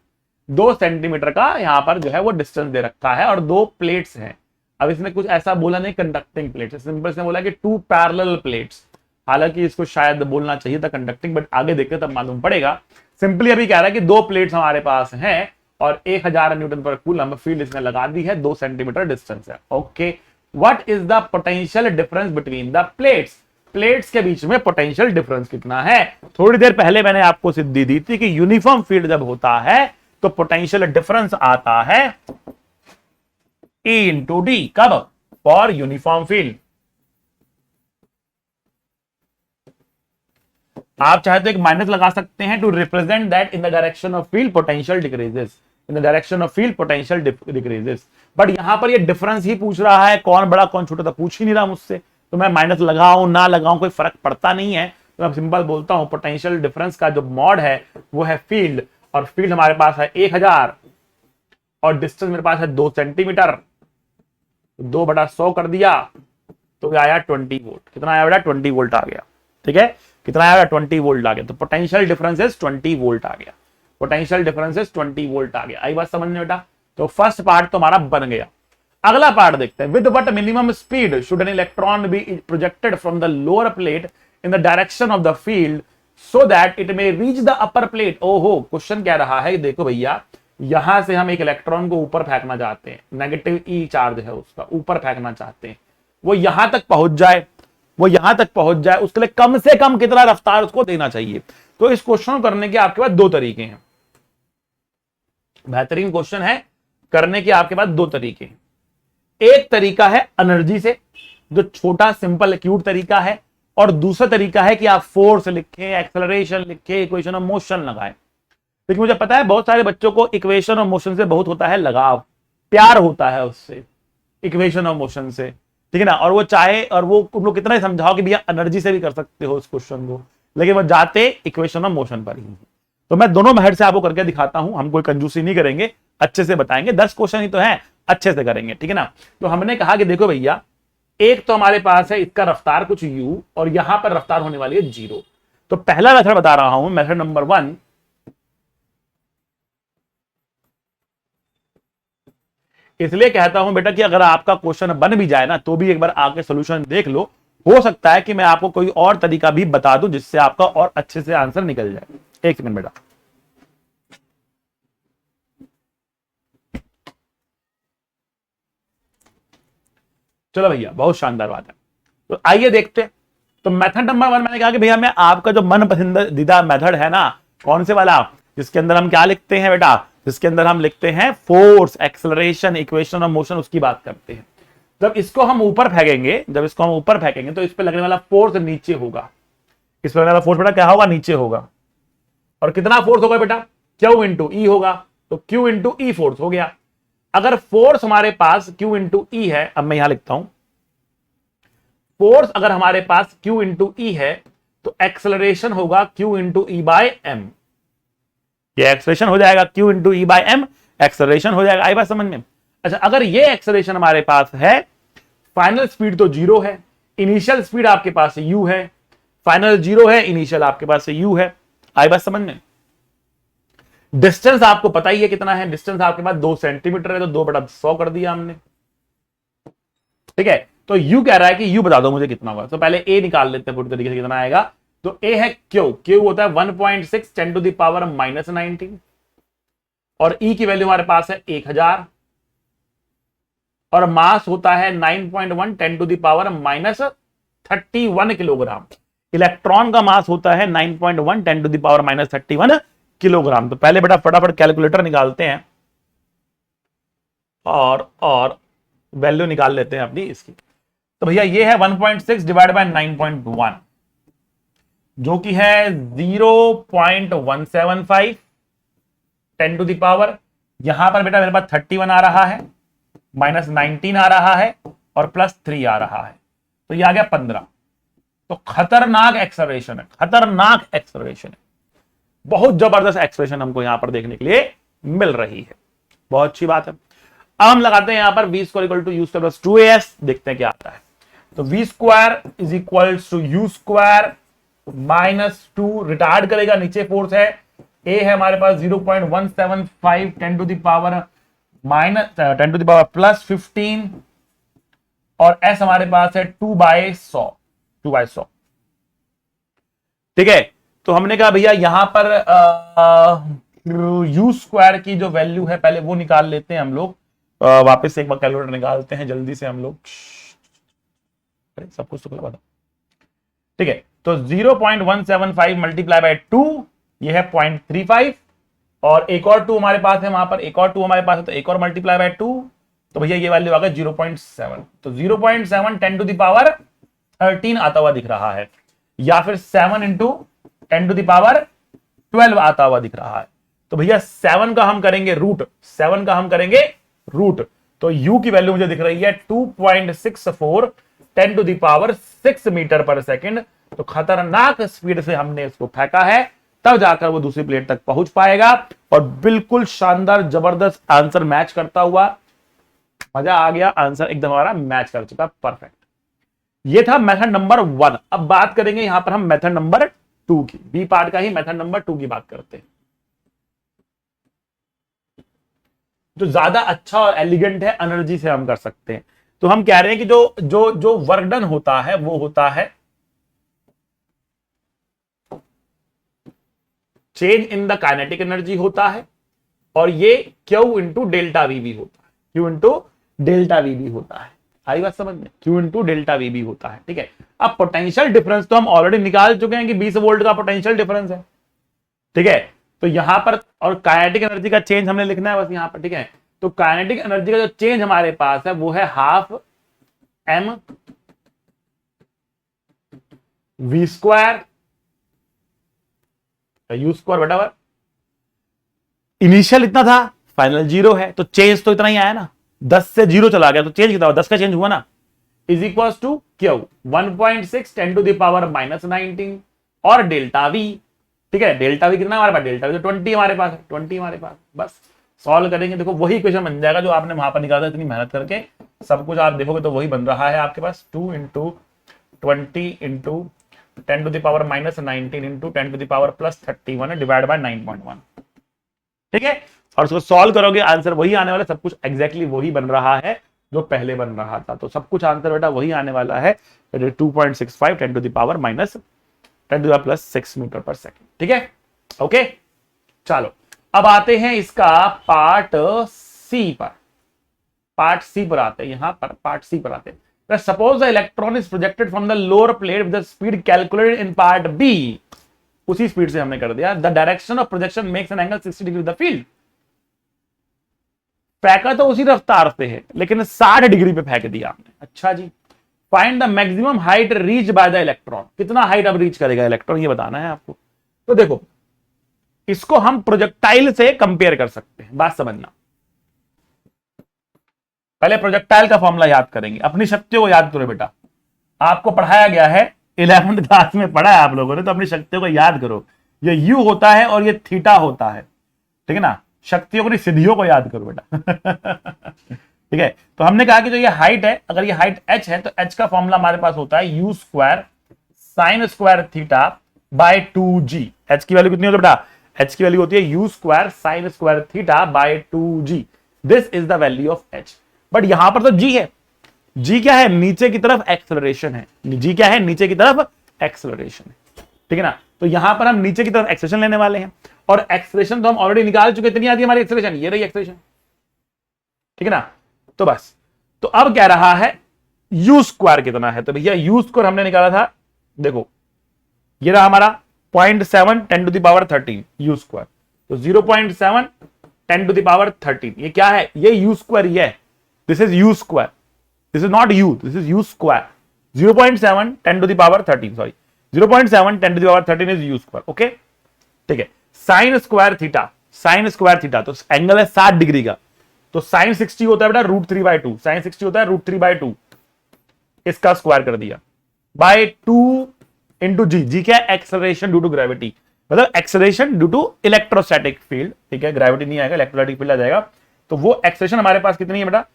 2 centimetre का यहां पर जो है वो डिस्टेंस दे रखा है और 2 प्लेट्स हैं। अब इसमें कुछ ऐसा बोला नहीं कंडक्टिंग प्लेट्स, सिंपल से बोला कि 2 पैरेलल प्लेट्स। हालांकि इसको शायद बोलना चाहिए था कंडक्टिंग, बट आगे देखते तब मालूम पड़ेगा। सिंपली अभी कह रहा है कि 2 प्लेट्स हमारे पास हैं और 1000 न्यूटन पर कूलम फील्ड इसमें लगा दी है, 2 सेंटीमीटर डिस्टेंस है। Okay, what is the potential difference between the plates? Plates के बीच में पोटेंशियल डिफरेंस कितना है? थोड़ी देर पहले मैंने आपको सिद्धि दी थी कि यूनिफॉर्म फील्ड जब होता है तो पोटेंशियल डिफरेंस आता है E इंटू डी। कब? For uniform field. आप चाहे तो एक माइनस लगा सकते हैं to represent that in the direction of field potential decreases, in the direction of field potential decreases. But यहां पर ये डिफरेंस ही पूछ रहा है, कौन बड़ा कौन छोटा, तो पूछ ही नहीं रहा मुझसे। तो मैं माइनस लगाऊं ना लगाऊं कोई फर्क पड़ता नहीं है। तो मैं सिंपल बोलता हूं पोटेंशियल डिफरेंस का जो मॉड है वो है फील्ड, और फील्ड हमारे पास है 1000 और डिस्टेंस मेरे पास है 2 सेंटीमीटर, 2/100 कर दिया तो आया 20 वोल्ट। कितना आया बेटा? 20 वोल्ट आ गया। ठीक है, कितना आया? 20 वोल्ट आ गया। तो पोटेंशियल डिफरेंस इज 20 वोल्ट आ गया। पोटेंशियल डिफरेंस इज 20 वोल्ट आ गया। आई बात समझ में बेटा? तो फर्स्ट पार्ट तो हमारा बन गया। अगला पार्ट देखते हैं। With what minimum speed should an electron be projected from the lower plate in the direction of the field so that it may reach the upper plate. ओहो, क्वेश्चन कह रहा है देखो भैया, यहां से हम एक इलेक्ट्रॉन को ऊपर फेंकना चाहते हैं, नेगेटिव ई चार्ज है उसका, ऊपर फेंकना चाहते हैं, वो यहां तक पहुंच जाए, वो यहां तक पहुंच जाए, उसके लिए कम से कम कितना रफ्तार उसको देना चाहिए। तो इस क्वेश्चन को करने के आपके पास 2 तरीके हैं। बेहतरीन क्वेश्चन है, करने के आपके पास 2 तरीके हैं। एक तरीका है एनर्जी से, जो छोटा सिंपल एक्यूट तरीका है, और दूसरा तरीका है कि आप फोर्स लिखें, एक्सेलरेशन लिखें, इक्वेशन ऑफ मोशन लगाएं। लेकिन मुझे पता है बहुत सारे बच्चों को इक्वेशन ऑफ मोशन से बहुत होता है लगाव, प्यार होता है उससे, इक्वेशन ऑफ मोशन से, ठीक है ना, और वो चाहे और वो उन लोग कितना ही समझाओ कि भैया एनर्जी से भी कर सकते हो इस क्वेश्चन को, लेकिन वो जाते इक्वेशन ऑफ मोशन पर ही। तो मैं दोनों मेथड से आपको करके दिखाता हूं, हम कोई कंजूसी नहीं करेंगे, अच्छे से बताएंगे। 10 क्वेश्चन ही तो है, अच्छे से करेंगे, ठीक है ना। तो हमने कहा कि देखो भैया, एक तो हमारे पास है इसका रफ्तार कुछ u और यहां पर रफ्तार होने वाली है 0। तो पहला मेथड बता रहा हूं, मेथड नंबर 1। इसलिए कहता हूं बेटा कि अगर आपका क्वेश्चन बन भी जाए ना तो भी एक बार आके सॉल्यूशन देख लो, हो सकता है कि मैं आपको कोई और तरीका भी बता दूं जिससे आपका और अच्छे से आंसर निकल जाए। एक सेकंड बेटा। चलो भैया, बहुत शानदार बात है। तो आइए देखते हैं। तो मेथड नंबर 1 मैंने कहा कि भैया मैं आपका जो मन पसंदीदा मेथड है ना, कौन से वाला, जिसके अंदर हम क्या लिखते हैं बेटा, जिसके अंदर हम लिखते हैं force, acceleration, equation of motion, उसकी बात करते हैं। जब इसको हम ऊपर फेंकेंगे, जब इसको हम ऊपर फेंकेंगे तो इस पर लगने वाला फोर्स नीचे होगा। इस पर लगने वाला फोर्स बेटा क्या होगा? नीचे होगा। और कितना फोर्स होगा बेटा? Q इंटू ई होगा। तो Q इंटू ई फोर्स हो गया। अगर फोर्स हमारे पास Q इंटू ई है, अब मैं यहां लिखता हूं, फोर्स अगर हमारे पास Q इंटू ई है तो एक्सेलरेशन होगा Q into E by M. ये एक्सेलरेशन हो जाएगा Q into E by M, acceleration हो जाएगा। आई बात समझ में? अच्छा, अगर ये एक्सेलरेशन हमारे पास है, फाइनल स्पीड तो 0 है, इनिशियल स्पीड आपके पास u है, फाइनल 0 है, इनिशियल आपके पास u है। आई बात समझ में? डिस्टेंस आपको पता ही है कितना है, डिस्टेंस आपके पास 2 सेंटीमीटर है, तो 2/100 कर दिया हमने। ठीक है, तो u कह रहा है कि u बता दो मुझे कितना होगा। तो पहले a निकाल लेते हैं पूरी तरीके से, कितना आएगा। तो a है q होता है 1.6 10⁻⁻19 और e की वैल्यू हमारे पास है 1000 और मास होता है 9.1 10⁻31 किलोग्राम। इलेक्ट्रॉन का मास होता है 9.1 10⁻31 किलोग्राम। तो पहले बेटा फटाफट कैलकुलेटर निकालते हैं और वैल्यू निकाल लेते हैं अपनी इसकी। तो भैया ये है 1.6 डिवाइड बाय 9.1 जो कि है 0.175 10⁻, यहां पर बेटा मेरे पास 31 आ रहा है, -19 आ रहा है और +3 आ रहा है, तो ये आ गया 15। तो खतरनाक एक्सेलरेशन है, खतरनाक एक्सेलरेशन है, बहुत जबरदस्त एक्सेलरेशन हमको यहां पर देखने के लिए मिल रही है। बहुत अच्छी बात है। अब हम लगाते हैं यहां पर v² = u² + 2as, देखते हैं क्या आता है। तो v² = u² -2, रिटार्ड करेगा, नीचे फोर्स है, a है हमारे पास 0.175 10⁻+15 और s हमारे पास है 2/100। ठीक है, तो हमने कहा भैया यहां पर u² की जो वैल्यू है पहले वो निकाल लेते हैं हम लोग। वापस से एक बार कैलकुलेटर निकालते हैं जल्दी से हम लोग। अरे सब कुछ तो बता। ठीक है, तो 0.175 मल्टीप्लाई बाय 2, ये है 0.35 और एक और 2 हमारे पास है, वहां पर एक और 2 हमारे पास है, तो एक और मल्टीप्लाई बाय 2, तो भैया ये वैल्यू आ गया 0.7। तो 0.7 10⁻13 आता हुआ दिख रहा है, या फिर 7 × 10⁻12 आता हुआ दिख रहा है। तो भैया 7 का हम करेंगे रूट, 7 का हम करेंगे रूट, तो u की वैल्यू मुझे दिख रही है 2.64 10⁶ मीटर पर सेकेंड। तो खतरनाक स्पीड से हमने इसको फेंका है, तब जाकर वो दूसरी प्लेट तक पहुंच पाएगा। और बिल्कुल शानदार जबरदस्त आंसर मैच करता हुआ, मजा आ गया, आंसर एकदम हमारा मैच कर चुका, परफेक्ट। ये था मेथड नंबर 1। अब बात करेंगे यहां पर हम मेथड नंबर 2 की, बी पार्ट का ही मेथड नंबर 2 की बात करते हैं, जो ज्यादा अच्छा और एलिगेंट है, एनर्जी से हम कर सकते हैं। तो हम कह रहे हैं कि जो जो जो वर्क डन होता है वो होता है change in the kinetic energy होता है, और ये क्यू इंटू डेल्टा वी भी होता है, क्यू इंटू डेल्टा वी भी होता है। आई बात समझ में, क्यू इंटू डेल्टा वी भी होता है, ठीक है। अब पोटेंशियल डिफरेंस तो हम ऑलरेडी निकाल चुके हैं कि 20 वोल्ट का पोटेंशियल डिफरेंस है, ठीक है। तो यहां पर और काइनेटिक एनर्जी का चेंज हमने लिखना है बस यहां पर, ठीक है। तो काइनेटिक एनर्जी का जो चेंज हमारे पास है वो है half M V square U square बटा इनिशियल इतना था, फाइनल 0 है, तो चेंज तो इतना ही आया ना, 10 से 0 चला गया तो चेंज कितना हुआ, 10 का चेंज हुआ ना, इज इक्वल टू क्यू 1.6 10⁻⁻19 और डेल्टा वी, ठीक है। डेल्टा वी कितना हमारे पास, डेल्टा वी तो 20 हमारे पास है, 20 हमारे पास। बस सॉल्व करेंगे, देखो वही इक्वेशन बन जाएगा जो आपने वहां पर निकाला इतनी मेहनत करके, सब कुछ आप देखोगे तो वही बन रहा है आपके पास, 2 into 20 into 10⁻⁻19 into 10⁻+31 divide by 9.1, ठीक है। और उसको सॉल्व करोगे आंसर वही आने वाला है, सब कुछ एग्जैक्टली वही बन रहा है जो पहले बन रहा था। तो सब कुछ आंसर बेटा वही आने वाला है, 2.65 10⁻⁻10⁻+6 मीटर पर सेकेंड, ठीक है। ओके, चलो अब आते हैं इसका पार्ट सी पर। पार्ट सी पर आते हैं, यहां पर पार्ट सी पर आते हैं। Suppose the electron is projected from the lower plate with the speed calculated in part B. उसी स्पीड से हमने कर दिया। The direction of projection makes an angle 60 degree the field. फेंका तो उसी रफ्तार से है लेकिन 60 डिग्री पे फेंक दिया हमने। अच्छा जी, find the maximum height reach by the electron. कितना हाइट अब रीच करेगा इलेक्ट्रॉन, ये बताना है आपको। तो देखो, इसको हम प्रोजेक्टाइल से कंपेयर कर सकते हैं, बात समझना। पहले प्रोजेक्टाइल का फॉर्मूला याद करेंगे, अपनी शक्तियों को याद करो बेटा। आपको पढ़ाया गया है, 11th क्लास में पढ़ा है आप लोगों ने, तो अपनी शक्तियों को याद करो। ये यू होता है और ये थीटा होता है, ठीक है ना। शक्तियों को नहीं, सिद्धियों को याद करो बेटा। ठीक है। तो हमने कहा कि जो ये हाइट है, अगर ये हाइट h है तो h का फॉर्मूला हमारे पास होता है you square sine square theta by 2g। h की वैल्यू कितनी होती है बेटा, h की वैल्यू होती है you square sine square theta by 2g। This is the value of h। But यहां पर तो g है। g क्या है, नीचे की तरफ एक्सेलरेशन है। g क्या है, नीचे की तरफ एक्सेलरेशन है, ठीक है ना। तो यहां पर हम नीचे की तरफ एक्सेलरेशन लेने वाले हैं, और एक्सेलरेशन तो हम ऑलरेडी निकाल चुके। इतनी आती है हमारी एक्सेलरेशन, ये रही एक्सेलरेशन, ठीक है ना। तो बस, तो अब कह रहा है यू स्क्वायर कितना है। तो भैया यू स्क्वायर हमने निकाला था, देखो ये रहा हमारा 0.7 10⁻13 यू स्क्वायर। तो 0.7 10⁻13 ये क्या है, ये यू स्क्वायर ही है। This is you square, this is not you, this is you square. 0.7 10⁻13 sorry 0.7 10⁻13 is you square, okay, ठीक है। Sine square theta, sine square theta तो एंगल है 60 डिग्री का, तो साइन 60 होता है बेटा √3/2, साइन 60 होता है √3/2। इसका स्क्वायर कर दिया बाय 2 इंटू जी। जी क्या है, एक्सेलरेशन ड्यू टू ग्रेविटी, मतलब acceleration due to electrostatic field, ठीक है। ग्रेविटी नहीं आएगा, इलेक्ट्रोस्टैटिक फील्ड आ जाएगा। तो वो एक्सेलरेशन हमारे पास कितनी है बेटा,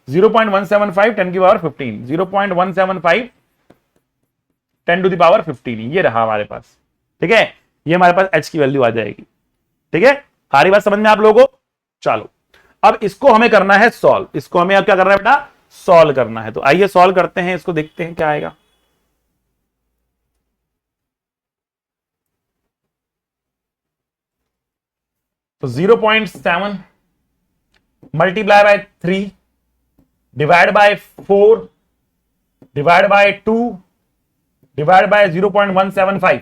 0.175 10⁻15, 0.175 10⁻15 ये रहा हमारे पास, ठीक है। ये हमारे पास h की वैल्यू आ जाएगी, ठीक है। सारी बात समझ में आप लोगों को। चलो अब इसको हमें करना है सॉल्व, इसको हमें अब क्या करना है बेटा, सॉल्व करना है। तो आइए सॉल्व करते हैं इसको, देखते हैं क्या आएगा। तो 0.7 multiply by 3 divide by 4 divide by 2 divide by 0.175,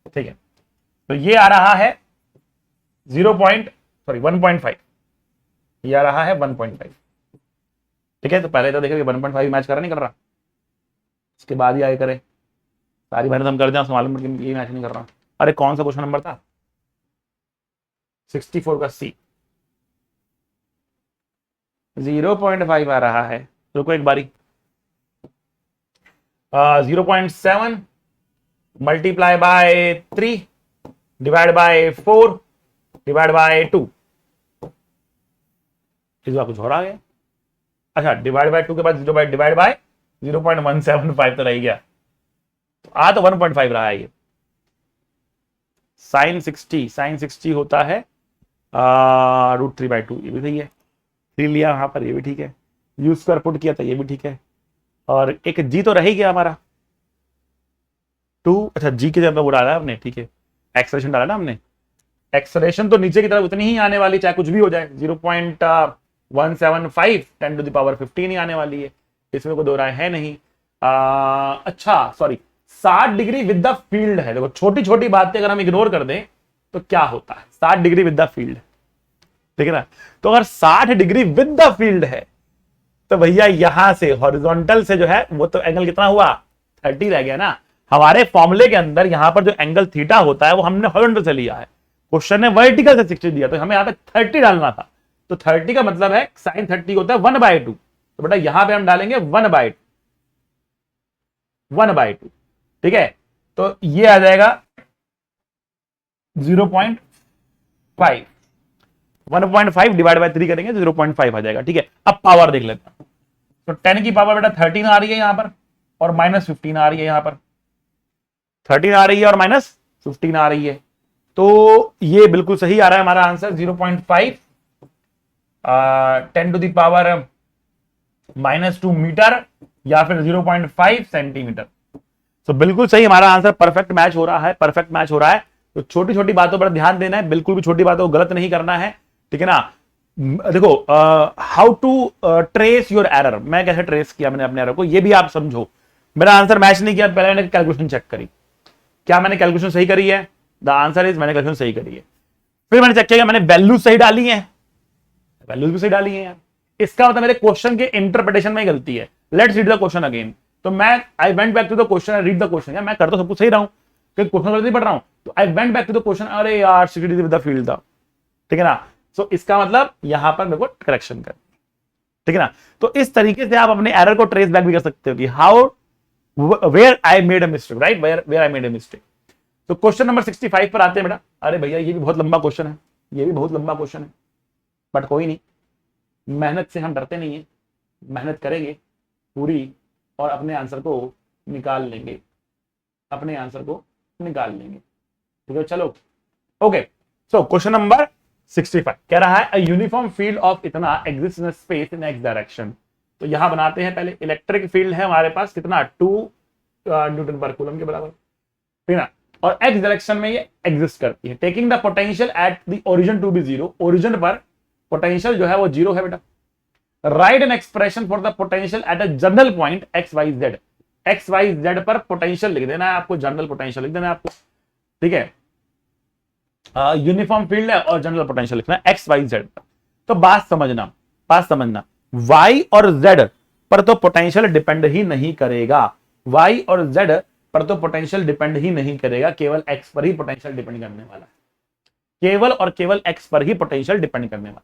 ठीक है। तो ये आ रहा है 1.5, ये आ रहा है 1.5, ठीक है। तो पहले तो देखो 1.5 मैच कर रहा नहीं कर रहा, इसके बाद ही आगे करे, सारी मेहनत हम कर दें, मालूम ये मैच नहीं कर रहा। अरे कौन सा क्वेश्चन नंबर था, 64 का सी, 0.5 आ रहा है। रुको एक बारी, 0.7 multiply by 3 divide by 4 divide by 2। इस बार कुछ और आ गया। अच्छा, डिवाइड बाय 2 के बाद डिवाइड बाय 0.175 तो रह गया, तो आ तो 1.5 रहा है ये। sin 60 होता है √3/2, ये भी सही है। 3 लिया यहां पर, ये भी ठीक है। यू स्क्वायर पुट किया था, ये भी ठीक है। और एक जी तो रह ही गया हमारा 2। अच्छा, जी की जगह वो डाला है हमने, ठीक है, एक्सलेशन डाला ना हमने। एक्सलेशन तो नीचे की तरफ उतनी ही आने वाली, चाहे कुछ भी हो जाए। 0.175 10⁻15 ही आने वाली है, इसमें कोई दो राय है नहीं। अच्छा sorry, 60 degree with the field है। देखो, छोटी छोटी बातें अगर हम इग्नोर कर दें तो क्या होता है। 60 डिग्री विद द फील्ड, ठीक है ना। तो अगर 60 डिग्री विद द फील्ड है तो भैया यहां से हॉरिजॉन्टल से जो है वो तो एंगल कितना हुआ, 30 रह गया ना। हमारे फॉर्मूले के अंदर यहां पर जो एंगल थीटा होता है वो हमने हॉरिजॉन्टल से लिया है। क्वेश्चन ने वर्टिकल से 60 दिया, तो हमें यहां पे 30 डालना था। तो 30 का मतलब है sin 30 होता है 1/2। तो बेटा यहां पे हम डालेंगे 1/2, ठीक है। तो ये आ जाएगा 0.5, 1.5 डिवाइड बाय 3 करेंगे तो 0.5 आ जाएगा, ठीक है। अब पावर देख लेते हैं। तो 10 की पावर बेटा 13 आ रही है यहां पर, और -15 आ रही है यहां पर। 13 आ रही है और -15 आ रही है, तो ये बिल्कुल सही आ रहा है हमारा आंसर। 0.5 10⁻2 मीटर या फिर 0.5 सेंटीमीटर। तो बिल्कुल सही हमारा आंसर, परफेक्ट मैच हो रहा है, परफेक्ट मैच हो रहा है। तो छोटी छोटी बातों पर ध्यान देना है, बिल्कुल भी छोटी बातों को गलत नहीं करना है, ठीक है ना। देखो, how to trace your error, मैं कैसे ट्रेस किया मैंने अपने एरर को, ये भी आप समझो। मेरा आंसर मैच नहीं किया, पहले मैंने कैलकुलेशन चेक करी, क्या मैंने कैलकुलेशन सही करी है। द आंसर इज मैंने कैलकुलेशन सही करी है। फिर मैंने चेक किया मैंने वैल्यू सही डाली है, वैल्यूज भी सही डाली है यार। इसका मतलब मेरे क्वेश्चन के इंटरप्रिटेशन में गलती है। Let's read the question again. तो मैं I went back to the question and read the question. यार मैं कर तो सब कुछ सही रहा हूं, क्योंकि क्वेश्चन गलत नहीं पढ़ रहा हूं। तो I went back to the question, अरे यार 60 डिग्री विद द फील्ड था, ठीक है ना। सो इसका मतलब यहां पर मेरे को करेक्शन कर, ठीक है ना। तो इस तरीके से आप अपने एरर को ट्रेस बैक भी कर सकते हो कि how where I made a mistake, right, where I made a mistake. तो क्वेश्चन नंबर 65 पर आते हैं बेटा। अरे भैया ये भी बहुत लंबा क्वेश्चन है, ये भी बहुत लंबा क्वेश्चन है, बट कोई नहीं, मेहनत से हम डरते नहीं है, मेहनत करेंगे पूरी और अपने आंसर को निकाल लेंगे, अपने आंसर को निकाल लेंगे, ठीक है। चलो ओके, सो क्वेश्चन नंबर 65 कह रहा है अ यूनिफॉर्म फील्ड ऑफ इतना exist in space in x direction. तो यहां बनाते हैं पहले। इलेक्ट्रिक फील्ड है हमारे पास कितना, 2 न्यूटन पर कूलम के बराबर, ठीक है ना। और एक्स डायरेक्शन में ये एग्जिस्ट करती है। Taking the potential at the origin to be zero, origin पर पोटेंशियल जो है वो जीरो है बेटा। Write an expression for the potential at a general point X Y Z. X Y Z पर पोटेंशियल लिख देना है आपको, जनरल पोटेंशियल लिख देना है आपको, ठीक है। यूनिफॉर्म फील्ड है और जनरल पोटेंशियल लिखना है एक्स वाई जेड पर। तो बात समझना, वाई और जेड पर तो पोटेंशियल डिपेंड ही नहीं करेगा, वाई और जेड पर तो पोटेंशियल डिपेंड ही नहीं करेगा, केवल एक्स पर ही पोटेंशियल डिपेंड करने वाला है, केवल और केवल एक्स पर ही पोटेंशियल डिपेंड करने वाला।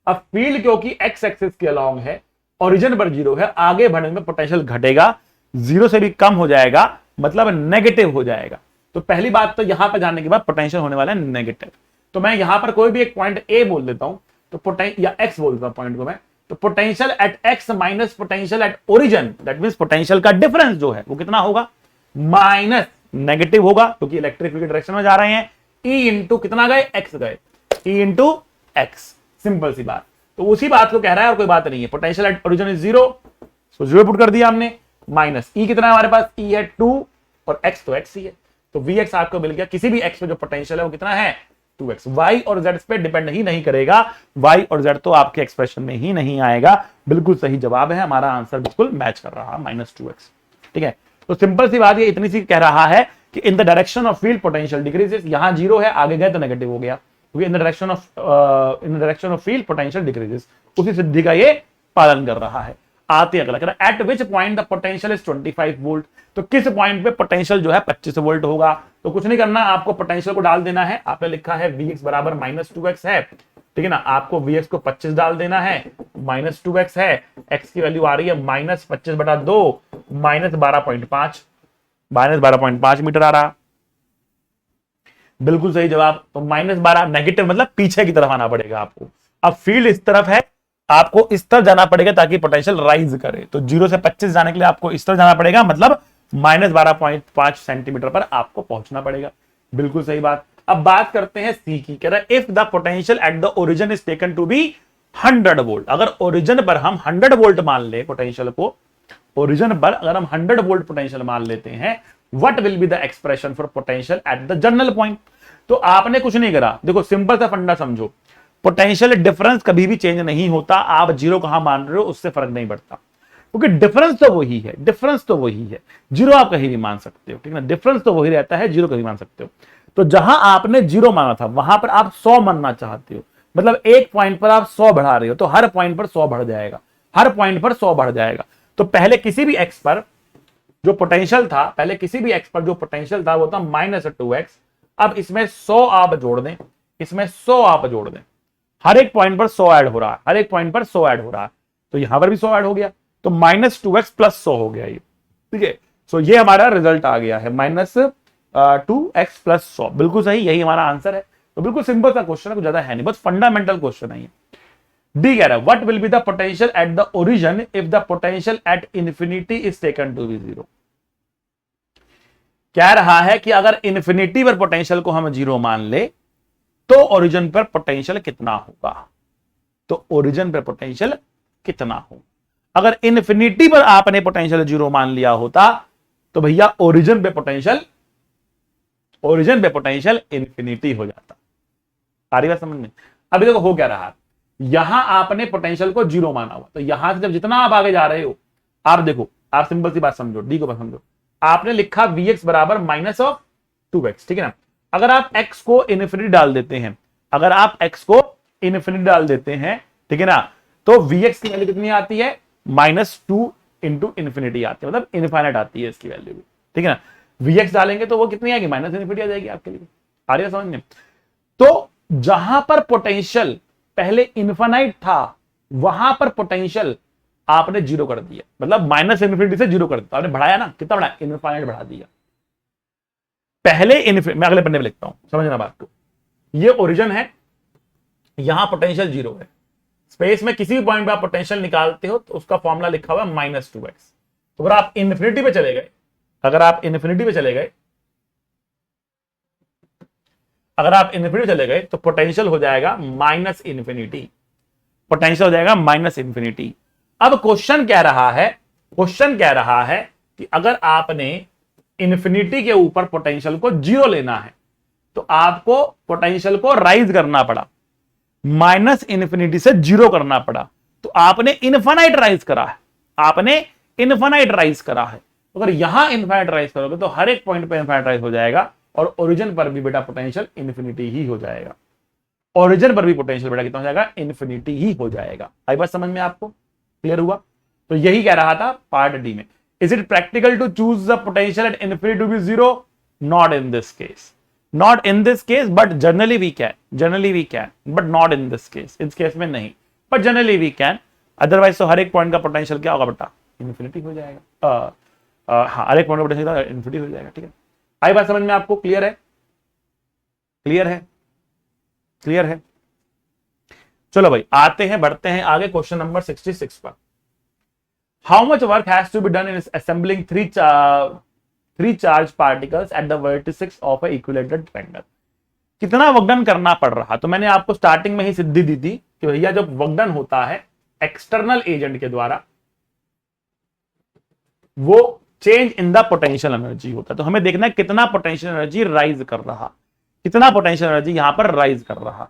अब फील्ड क्योंकि एक्स एक्सिस के अलोंग है, ओरिजिन पर जीरो है, आगे बढ़ने में पोटेंशियल घटेगा, जीरो से भी कम हो जाएगा, मतलब नेगेटिव हो जाएगा। तो पहली बात तो यहां पर जाने के बाद पोटेंशियल होने वाला है नेगेटिव। तो मैं यहां पर कोई भी एक पॉइंट ए बोल देता हूं, तो या एक्स बोल देता हूं पॉइंट को मैं, तो potential at x minus potential at origin, that means potential का डिफरेंस जो है वो कितना होगा, माइनस नेगेटिव होगा, क्योंकि इलेक्ट्रिक फील्ड की डायरेक्शन में जा रहे हैं। ई इंटू कितना गए, एक्स गए, ई इंटू एक्स, सिंपल सी बात। तो उसी बात को कह रहा है और कोई बात नहीं है। Potential at origin is zero, so zero put कर दिया हमने, माइनस ई कितना है हमारे पास, ई है 2 और एक्स तो एक्स ही है, तो वी एक्स आपको मिल गया। किसी भी एक्स पे जो पोटेंशियल है वो कितना है, 2x। वाई और जेड पे डिपेंड ही नहीं करेगा, वाई और जेड तो आपके एक्सप्रेशन में ही नहीं आएगा। बिल्कुल सही जवाब है, हमारा आंसर बिल्कुल मैच कर रहा है, -2x, ठीक है। तो सिंपल सी बात ये इतनी सी कह रहा है कि इन the direction of field potential decreases, यहां जीरो है, आगे गए तो नेगेटिव हो गया, क्योंकि इन the direction of field potential decreases, उसी सिद्धि का ये पालन कर रहा है। आते अगला कह रहा है eight which point the potential is 25 volt. तो किस पॉइंट पे पोटेंशियल जो है 25 वोल्ट होगा। तो कुछ नहीं करना, आपको पोटेंशियल को डाल देना है। आपने लिखा है Vx बराबर -2x है, ठीक है ना। आपको Vx को 25 डाल देना है, -2x है, x की वैल्यू आ रही है -25/2, -12.5 मीटर आ रहा। बिल्कुल सही जवाब। तो -12 नेगेटिव मतलब पीछे की तरफ आना पड़ेगा आपको। अब फील्ड इस तरफ है, आपको इस तरफ जाना पड़ेगा ताकि पोटेंशियल राइज करे। तो 0 से 25 जाने के लिए आपको इस तरफ जाना पड़ेगा, मतलब -12.5 सेंटीमीटर पर आपको पहुंचना पड़ेगा। बिल्कुल सही बात। अब बात करते हैं सी की। कह रहा है if the potential at the origin is taken to be 100 volt. अगर ओरिजिन पर हम 100 वोल्ट मान ले पोटेंशियल को, ओरिजिन पर अगर हम 100 वोल्ट पोटेंशियल मान लेते हैं, what will be the expression for potential at the general point. तो आपने कुछ नहीं करा, देखो सिंपल सा फंडा समझो, पोटेंशियल डिफरेंस कभी भी चेंज नहीं होता। आप 0 कहां मान रहे हो उससे फर्क नहीं पड़ता, क्योंकि डिफरेंस तो वही है, डिफरेंस तो वही है। 0 आप कहीं भी मान सकते हो, ठीक है ना, डिफरेंस तो वही रहता है, 0 कहीं मान सकते हो। तो जहां आपने 0 माना था वहां पर आप 100 मानना चाहते हो, मतलब एक पॉइंट पर आप 100 बढ़ा रहे हो, तो हर पॉइंट पर 100 बढ़ जाएगा, हर पॉइंट पर 100 बढ़ जाएगा। तो पहले किसी भी एक्स पर जो पोटेंशियल था, पहले किसी भी एक्स पर जो पोटेंशियल था वो था -2x। अब इसमें 100 आप जोड़ दें, इसमें 100 आप जोड़ दें, हर एक पॉइंट पर 100 ऐड हो रहा है, हर एक पॉइंट पर 100 ऐड हो रहा है। तो यहां पर भी 100 ऐड हो गया, तो -2x + 100 हो गया ये, ठीक है। सो ये हमारा रिजल्ट आ गया है, -2x + 100। बिल्कुल सही, यही हमारा आंसर है। तो बिल्कुल सिंपल सा क्वेश्चन है, कुछ ज्यादा है नहीं, बस फंडामेंटल क्वेश्चन है ये। डी कह रहा है what will be the potential at the origin if the potential at infinity is taken to be 0। कह रहा है कि अगर इंफिनिटी पर पोटेंशियल को हम 0 मान ले तो ओरिजिन पर पोटेंशियल कितना होगा। तो ओरिजिन पर पोटेंशियल कितना हो, अगर इंफिनिटी पर आपने पोटेंशियल 0 मान लिया होता तो भैया ओरिजिन पे पोटेंशियल इंफिनिटी हो जाता। सारी बात समझ में। अभी देखो हो क्या रहा, यहां आपने पोटेंशियल को 0 माना हुआ, तो यहां से जब जितना आप आगे जा रहे हो, आप देखो, आप सिंपल सी बात समझो, डी को बात समझो। आपने लिखा Vx बराबर -2x, ठीक है ना। अगर आप x को इन्फिनिटी डाल देते हैं, अगर आप x को इन्फिनिटी डाल देते हैं, ठीक है ना, तो Vx की वैल्यू कितनी आती है, -2 इंटू इन्फिनिटी आती है, मतलब इनफाइनाइट आती है इसकी वैल्यू भी, ठीक है ना। Vx डालेंगे तो वो कितनी आएगी, -इन्फिनिटी आ जाएगी आपके लिए। आ रही है समझ में। तो जहां पर पोटेंशियल पहले इनफाइनाइट था वहां पर पोटेंशियल आपने 0 कर दिया, मतलब -इन्फिनिटी से 0 कर दिया, आपने बढ़ाया ना, कितना बढ़ाया, इनफाइनाइट बढ़ा दिया। पहले मैं अगले पन्ने में लिखता हूं, समझना बात को। ये ओरिजिन है, यहां पोटेंशियल 0 है। स्पेस में किसी भी पॉइंट पे आप पोटेंशियल निकालते हो तो उसका फॉर्मूला लिखा हुआ है -2x। तो अगर आप इन्फिनिटी पे चले गए, अगर आप इन्फिनिटी पे चले गए तो पोटेंशियल हो जाएगा -इन्फिनिटी, पोटेंशियल हो जाएगा -इन्फिनिटी। अब क्वेश्चन कह रहा है कि अगर आपने इन्फिनिटी के ऊपर पोटेंशियल को 0 लेना है तो आपको पोटेंशियल को राइज करना पड़ा, -इन्फिनिटी से 0 करना पड़ा। तो आपने इनफाइनाइट राइज करा है, अगर यहां इनफाइनाइट राइज करोगे तो हर एक पॉइंट पे इनफाइनाइट राइज हो जाएगा, और ओरिजिन पर भी बेटा पोटेंशियल इन्फिनिटी ही हो जाएगा। ओरिजिन पर भी पोटेंशियल बेटा कितना हो जाएगा, इन्फिनिटी ही हो जाएगा। आई बात समझ में आपको, क्लियर हुआ। तो यही कह रहा था पार्ट डी में। Is it practical to choose the potential at infinity to be 0? Not in this case, but generally we can, but not in this case. इस केस में नहीं, but generally we can. Otherwise तो हर एक point का potential क्या होगा बेटा, इन्फिनिटी हो जाएगा। हाँ, हर एक पॉइंट का पोटेंशियल इन्फिनिटी हो जाएगा, ठीक है। आई बात समझ में आपको, क्लियर है। चलो भाई आते हैं, बढ़ते हैं आगे क्वेश्चन नंबर 66 पर। How much work has to be done in assembling three charge particles at the vertices of a equilateral triangle. कितना वक्डन करना पड़ रहा। तो मैंने आपको स्टार्टिंग में ही सिद्धि दी थी कि भैया जब वक्डन होता है एक्सटर्नल एजेंट के द्वारा, वो change in the potential energy होता है। तो हमें देखना है कितना पोटेंशियल एनर्जी राइज कर रहा, कितना पोटेंशियल एनर्जी यहां पर राइज कर रहा।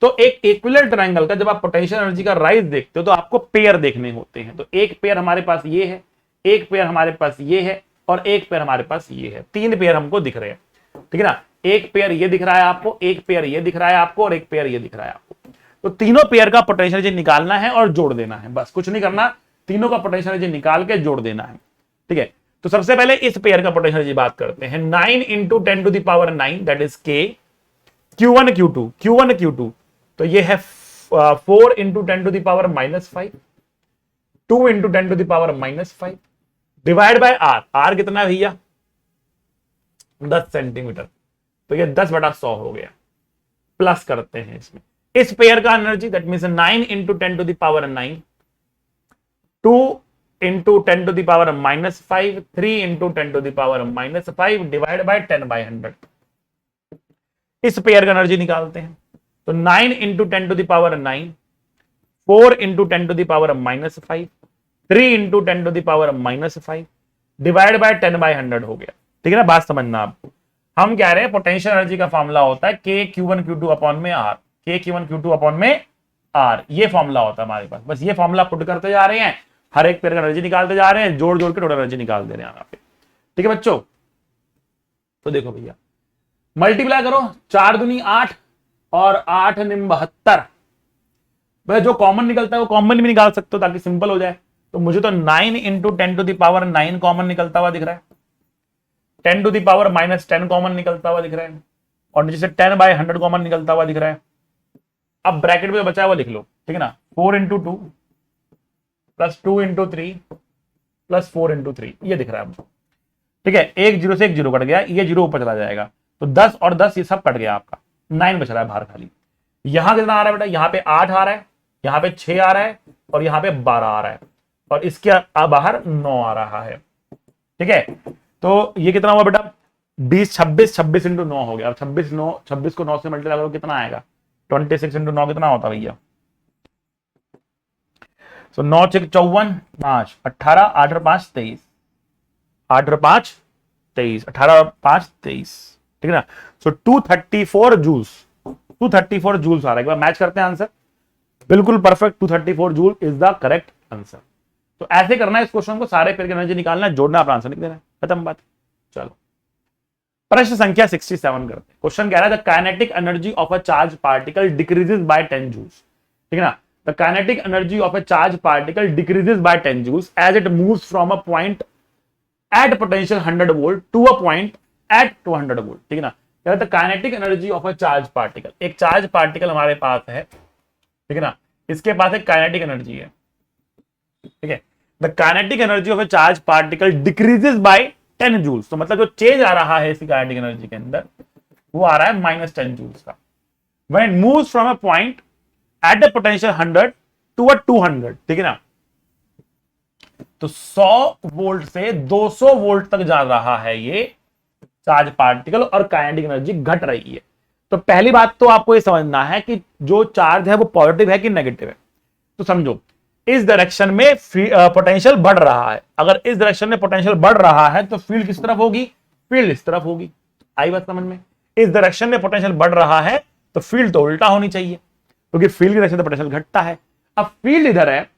तो एक इक्विलेटरल ट्रायंगल का जब आप पोटेंशियल एनर्जी का राइज देखते हो तो आपको पेयर देखने होते हैं। तो एक पेयर हमारे पास ये है, एक पेयर हमारे पास ये है, और एक पेयर हमारे पास ये है। 3 पेयर हमको दिख रहे हैं, ठीक है ना। एक पेयर ये दिख रहा है आपको, एक पेयर ये दिख रहा है आपको, और एक पेयर ये दिख रहा है आपको। तो तीनों पेयर का पोटेंशियल एनर्जी निकालना है और जोड़ देना है, बस कुछ नहीं करना। तीनों का पोटेंशियल एनर्जी निकाल के जोड़ देना है, ठीक है। तो सबसे पहले इस पेयर का पोटेंशियल एनर्जी बात करते हैं। 9 इंटू 10⁹ दैट इज के Q1 Q2। तो ये है 4 into 10⁻⁻5, 2 into 10⁻⁻5, divide by R, R कितना है भैया 10 सेंटीमीटर, तो ये 10/100 हो गया। प्लस करते हैं इसमें इस पेयर का energy, that means 9 into 10⁹9, 2 into 10⁻⁻5, 3 into 10⁻⁻5 divide bye 10/100। इस पेयर का एनर्जी निकालते हैं, तो 9 into 10⁹9, 4 into 10⁻⁻5, 3 into 10⁻⁻5 divide bye 10/100 हो गया। ठीक है ना, बात समझना आप। हम कह रहे हैं पोटेंशियल एनर्जी का फॉर्मूला होता है के Q1 Q2 अपॉन में आर, के Q1 Q2 अपॉन में आर, ये फॉर्मूला होता है हमारे पास। बस ये फॉर्मूला पुट करते जा रहे हैं, हर एक पेयर का एनर्जी निकालते जा रहे हैं, जोड़ जोड़ के टोटल एनर्जी निकाल दे रहे हैं यहाँ पे। ठीक है बच्चों, तो देखो भैया मल्टीप्लाई करो, 4 दूनी 8 और 8 निम 72। वह जो कॉमन निकलता है वो कॉमन भी निकाल सकते हो ताकि सिंपल हो जाए। तो मुझे तो 9 इंटू 10⁻9 कॉमन निकलता हुआ दिख रहा है, 10⁻−10 कॉमन निकलता हुआ दिख रहा है, और नीचे से 10/100 कॉमन निकलता हुआ दिख रहा है। अब ब्रैकेट में बचा हुआ लिख लो, ठीक है ना, 4 into 2 plus 2 into 3 plus 4 into 3, ये दिख रहा है। ठीक है, एक जीरो से एक जीरो कट गया, ये जीरो ऊपर चला जाएगा, तो 10 और 10 ये सब कट गया, आपका 9 बच रहा है बाहर खाली। यहां कितना आ रहा है बेटा, यहाँ पे 8 आ रहा है, यहाँ पे 6 आ रहा है, और यहाँ पे 12 आ रहा है, और इसके बाहर 9 आ रहा है। ठीक है, तो ये कितना हुआ बेटा 20, 26 इंटू 9 हो गया। अब 26 को 9 से मल्टीप्लाई करो कितना आएगा, 26 इंटू 9 कितना होता भैया, तो 9 6 54, 5 18, 8 और 5 23, 8 और 5 23, 18 और 5 23। ठीक है ना, सो 234 जूल्स, 234 जूल्स आ रहा है। एक बार मैच करते हैं आंसर, बिल्कुल perfect, 234 joule is the correct answer. तो ऐसे करना है इस क्वेश्चन को, सारे पेयर की एनर्जी निकालना है, जोड़ना, अपना आंसर लिख देना है, खत्म बात। चलो प्रश्न संख्या 67 करते हैं। क्वेश्चन कह रहा है the kinetic energy of a charge particle decreases by 10 joules. ठीक है ना, the kinetic energy of a charge particle decreases by 10 joules as it moves from a point at potential 100 volt to a point at 200 volt. ठीक है ना, कह रहा है the kinetic energy of a charge particle, एक charge particle हमारे पास है, ठीक है ना, इसके पास एक काइनेटिक एनर्जी है। ठीक है, the kinetic energy of a charge particle decreases by 10 joules, तो मतलब जो चेंज आ रहा है इसी काइनेटिक एनर्जी के अंदर वो आ रहा है -10 जूल्स का। When it moves from a point at a potential 100 to a 200, ठीक है ना, तो 100 वोल्ट से 200 वोल्ट तक जा रहा है ये चार्ज पार्टिकल, और काइनेटिक एनर्जी घट रही है। तो पहली बात तो आपको ये समझना है कि जो चार्ज है वो पॉजिटिव है कि नेगेटिव है। तो समझो इस डायरेक्शन में पोटेंशियल बढ़ रहा है, अगर इस डायरेक्शन में पोटेंशियल बढ़ रहा है तो फील्ड किस तरफ होगी, फील्ड इस तरफ होगी। आई बात समझ में, इस डायरेक्शन में पोटेंशियल बढ़ रहा है तो फील्ड तो उल्टा होनी चाहिए, क्योंकि फील्ड की डायरेक्शन से पोटेंशियल घटता है। अब फील्ड इधर है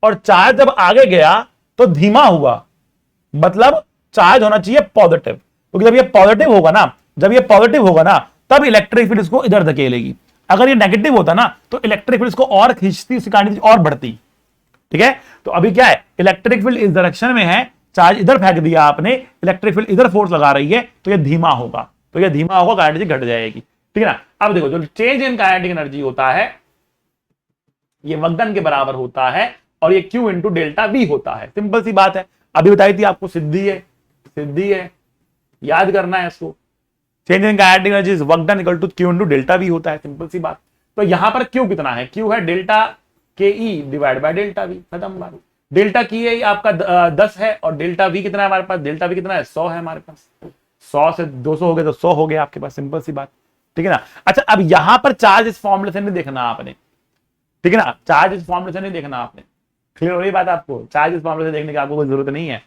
और चार्ज जब आगे गया तो धीमा हुआ, मतलब चार्ज होना चाहिए पॉजिटिव, क्योंकि जब ये पॉजिटिव होगा ना, जब ये पॉजिटिव होगा ना तब इलेक्ट्रिक फील्ड इसको इधर धकेलेगी। अगर ये नेगेटिव होता ना तो इलेक्ट्रिक फील्ड इसको और खींचती, उसकी काइनेटिक और बढ़ती। ठीक है, तो अभी क्या है, इलेक्ट्रिक फील्ड इस डायरेक्शन में है, चार्ज इधर फेंक दिया आपने, इलेक्ट्रिक फील्ड इधर फोर्स लगा रही है, तो ये धीमा होगा, तो ये धीमा होगा, काइनेटिक घट जाएगी। ठीक है ना, अब देखो जो चेंज इन काइनेटिक एनर्जी होता है ये वक्डन के बराबर होता है, और ये Q इंटू डेल्टा V होता है। सिंपल सी बात है, अभी बताई थी आपको, सिद्धि है, याद करना है इसको। Change in kinetic energy is work done equal to Q into delta V होता है, सिंपल सी बात। तो यहां पर Q कितना है, Q है delta KE divide by delta V, खत्म बात। डेल्टा KE आपका 10 है, और डेल्टा V कितना है हमारे पास, डेल्टा V कितना है 100 है हमारे पास। 100 से 200 हो गए तो 100 हो गया आपके पास, सिंपल सी बात। ठीक है ना, अच्छा अब यहां पर चार्ज इस फॉर्मूले से नहीं देखना आपने, ठीक है ना, चार्ज इस फॉर्मूले से नहीं देखना आपने। क्लियर हो रही बात आपको, चार्ज इस फॉर्मूले से देखने की आपको कोई जरूरत नहीं है।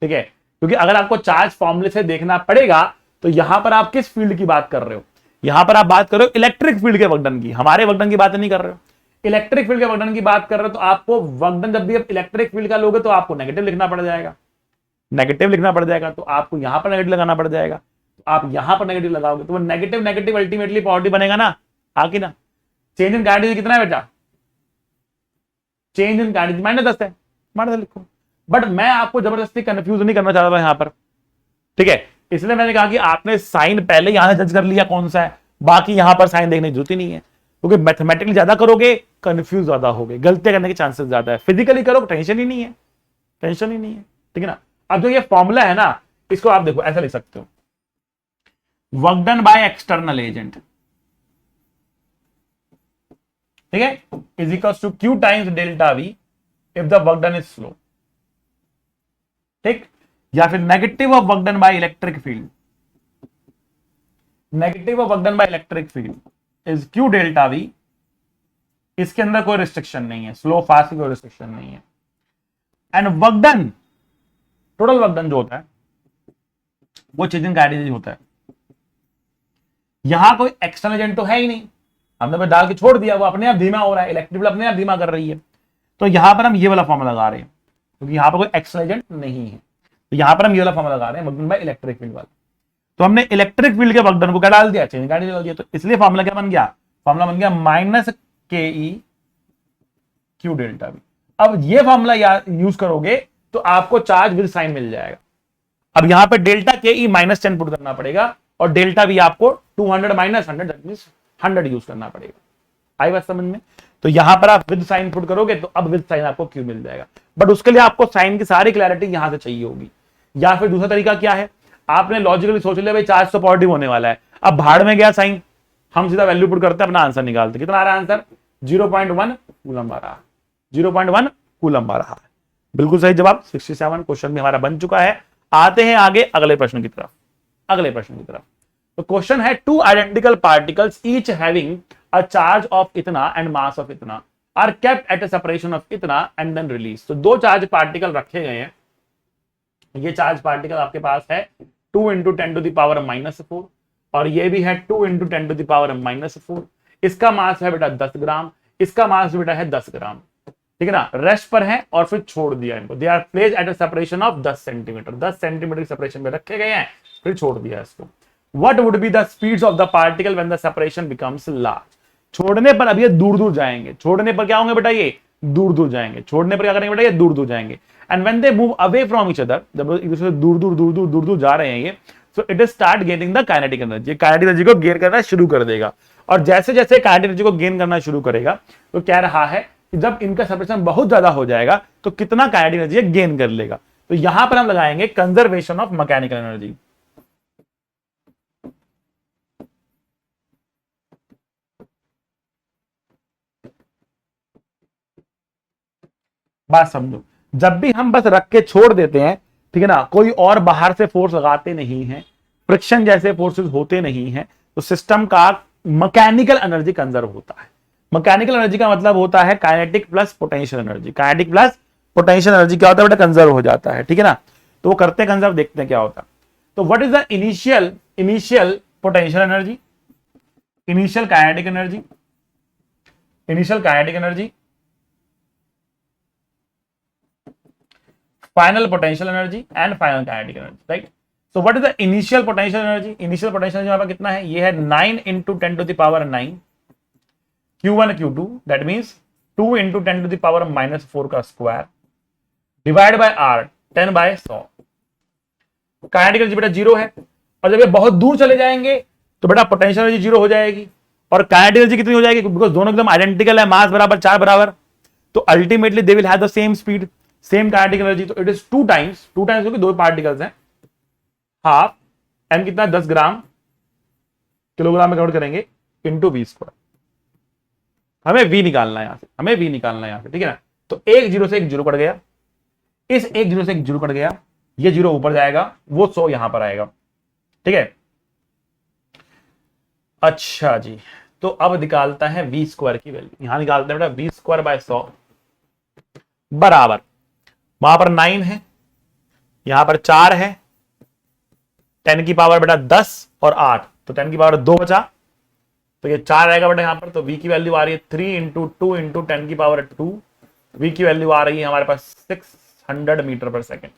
ठीक है, क्योंकि अगर आपको चार्ज फॉर्मूले से देखना पड़ेगा तो यहां पर आप किस फील्ड की बात कर रहे हो, यहां पर आप बात कर रहे हो इलेक्ट्रिक फील्ड के वर्कडन की, हमारे वर्कडन की बात नहीं कर रहे हो, इलेक्ट्रिक फील्ड के वर्कडन की बात कर रहे हो। तो आपको वर्कडन जब भी आप इलेक्ट्रिक फील्ड का लोगे तो आपको नेगेटिव लिखना पड़ जाएगा, नेगेटिव लिखना पड़ जाएगा, तो आपको यहां पर नेगेटिव लगाना पड़ जाएगा। तो आप यहां पर नेगेटिव लगाओगे तो वो नेगेटिव नेगेटिव अल्टीमेटली पॉजिटिव बनेगा ना, आगे ना। चेंज इन काइनेटिक कितना है बेटा, चेंज इन काइनेटिक -10 है, -10 लिखो। बट मैं आपको जबरदस्ती कंफ्यूज नहीं करना चाह रहा था यहां पर, ठीक है, इसलिए मैंने कहा कि आपने साइन पहले यहां से जज कर लिया कौन सा है, बाकी यहां पर साइन देखने की जरूरत ही नहीं है, क्योंकि मैथमेटिकली ज्यादा करोगे कंफ्यूज ज्यादा होगे, गलतियां करने के चांसेस ज्यादा है। फिजिकली करो टेंशन ही नहीं है, टेंशन ही नहीं है। ठीक है ना, अब जो ये फॉर्मूला है ना, इसको आप देखो ऐसा लिख सकते हो, work done by external agent, ठीक है, is equals to Q times delta V if the work done is slow, ठीक। या फिर negative of work done by electric field, negative of work done by electric field is Q delta V, इसके अंदर कोई restriction नहीं है, slow fast की कोई रिस्ट्रिक्शन नहीं है। And work done, total work done जो होता है वो चेंजिंग काइनेटिक होता है। यहां कोई एक्सटर्नल एजेंट तो है ही नहीं, हमने बस डाल के छोड़ दिया, वो अपने आप धीमा हो रहा है, इलेक्ट्रिक अपने आप धीमा कर रही है। तो यहां पर हम ये वाला फॉर्मूला लगा रहे हैं क्योंकि यहां पर कोई एक्सटर्नल एजेंट नहीं है, तो यहां पर हम ये वाला फॉर्मूला लगा रहे हैं work done by electric field वाला। तो हमने इलेक्ट्रिक फील्ड के वर्क डन को क्या डाल दिया, चेंजिंग काइनेटिक डाल दिया, तो इसलिए फॉर्मूला क्या बन गया, फॉर्मूला बन गया माइनस के ई क्यू डेल्टा वी। अब ये फॉर्मूला यूज करोगे तो आपको चार्ज विद साइन मिल जाएगा। अब यहां पे डेल्टा के ई माइनस 10 पुट करना पड़ेगा और डेल्टा वी आपको 200 माइनस 100 दैट मींस 100 यूज करना पड़ेगा। आई बात समझ में? तो यहां पर आप विद साइन पुट करोगे तो अब विद साइन आपको क्यू मिल जाएगा, बट उसके लिए आपको साइन की सारी क्लैरिटी यहां से चाहिए होगी। या फिर दूसरा तरीका क्या है, आपने लॉजिकली सोच लिया भाई चार्ज तो पॉजिटिव होने वाला है, अब भाड़ में गया साइन, हम सीधा वैल्यू पुट करते हैं, अपना आंसर निकालते। कितना आ रहा है आंसर, 0.1 कूलम आ रहा है, 0.1 कूलम आ रहा है। बिल्कुल सही जवाब, 67 क्वेश्चन भी हमारा बन चुका है। आते हैं आगे अगले प्रश्न की तरफ, अगले प्रश्न की तरफ। तो क्वेश्चन है, two identical particles each having a charge of इतना एंड मास ऑफ इतना are kept at a separation of इतना एंड देन रिलीज। तो दो चार्ज पार्टिकल रखे गए हैं, ये चार्ज पार्टिकल आपके पास है 2 × 10⁻⁻4 और ये भी है 2 × 10⁻⁻4। इसका मास है बेटा 10 ग्राम, इसका मास बेटा है 10 ग्राम, ठीक है ना। रेस्ट पर है और फिर छोड़ दिया इनको, they are placed at a separation of 10 centimetre, 10 centimetre separation में रखे गए हैं, फिर छोड़ दिया इसको। What would be the speeds of the particle when the separation becomes large. छोड़ने पर अब ये दूर दूर जाएंगे, छोड़ने पर क्या होंगे बेटा, ये दूर दूर जाएंगे, छोड़ने पर क्या करेंगे बेटा, ये दूर दूर जाएंगे। And when they move away from each other, जब एक दूसरे से दूर दूर दूर दूर दूर दूर जा रहे हैं ये, so it is start gaining the kinetic energy, kinetic energy को गेन करना शुरू कर देगा। और जैसे जैसे काइनेटिक एनर्जी को गेन करना शुरू करेगा तो क्या रहा है कि जब इनका सेपरेशन बहुत ज्यादा हो जाएगा तो कितना काइनेटिक एनर्जी गेन कर लेगा। तो यहां पर हम लगाएंगे कंजर्वेशन ऑफ मैकेनिकल एनर्जी। बात समझो, जब भी हम बस रख के छोड़ देते हैं, ठीक है ना, कोई और बाहर से फोर्स लगाते नहीं है, फ्रिक्शन जैसे फोर्सेस होते नहीं है, तो सिस्टम का मैकेनिकल एनर्जी कंजर्व होता है। मैकेनिकल एनर्जी का मतलब होता है kinetic plus potential energy, kinetic plus potential energy क्या होता है बेटा, कंजर्व हो जाता है, ठीक है ना। तो वो करते कंजर्व, देखते हैं क्या होता है। तो what is the initial potential energy, initial kinetic energy, initial kinetic energy, final potential energy and final kinetic energy, right. So what is the initial potential energy, initial potential energy कितना है, ये है 9 × 10⁻⁹ Q1 Q2 दैट मींस 2 × 10⁻⁻4 का square divide bye R 10/100। Kinetic energy बेटा 0 है, और जब ये बहुत दूर चले जाएंगे तो बेटा पोटेंशियल एनर्जी 0 हो जाएगी और काइनेटिक एनर्जी कितनी हो जाएगी, बिकॉज दोनों एकदम आइडेंटिकल है, मास बराबर, चार्ज बराबर, तो ultimately they will have the same speed, same kinetic energy. तो इट इज 2 टाइम्स क्योंकि दो पार्टिकल्स हैं, हाफ एम कितना 10 ग्राम, किलोग्राम में कन्वर्ट करेंगे, इंटू वी स्क्वायर। हमें वी निकालना है यहां से, हमें वी निकालना है यहां से, ठीक है ना। तो एक जीरो से एक जीरो कट गया, इस एक जीरो से एक जीरो कट गया, ये जीरो ऊपर जाएगा, वो 100 यहां पर आएगा, ठीक है। अच्छा जी, तो अब निकालता है वी स्क्वायर की वैल्यू, यहां निकालते हैं बेटा वी स्क्वायर बाय 100 बराबर, वहां पर 9 है, यहां पर 4 है, 10 की पावर बेटा 10 और 8, तो 10 की पावर 2 बचा, तो ये 4 आएगा बेटा यहां पर। तो v की वैल्यू आ रही है 3 × 2 × 10 की पावर 2, v की वैल्यू आ रही है हमारे पास 600 मीटर पर second.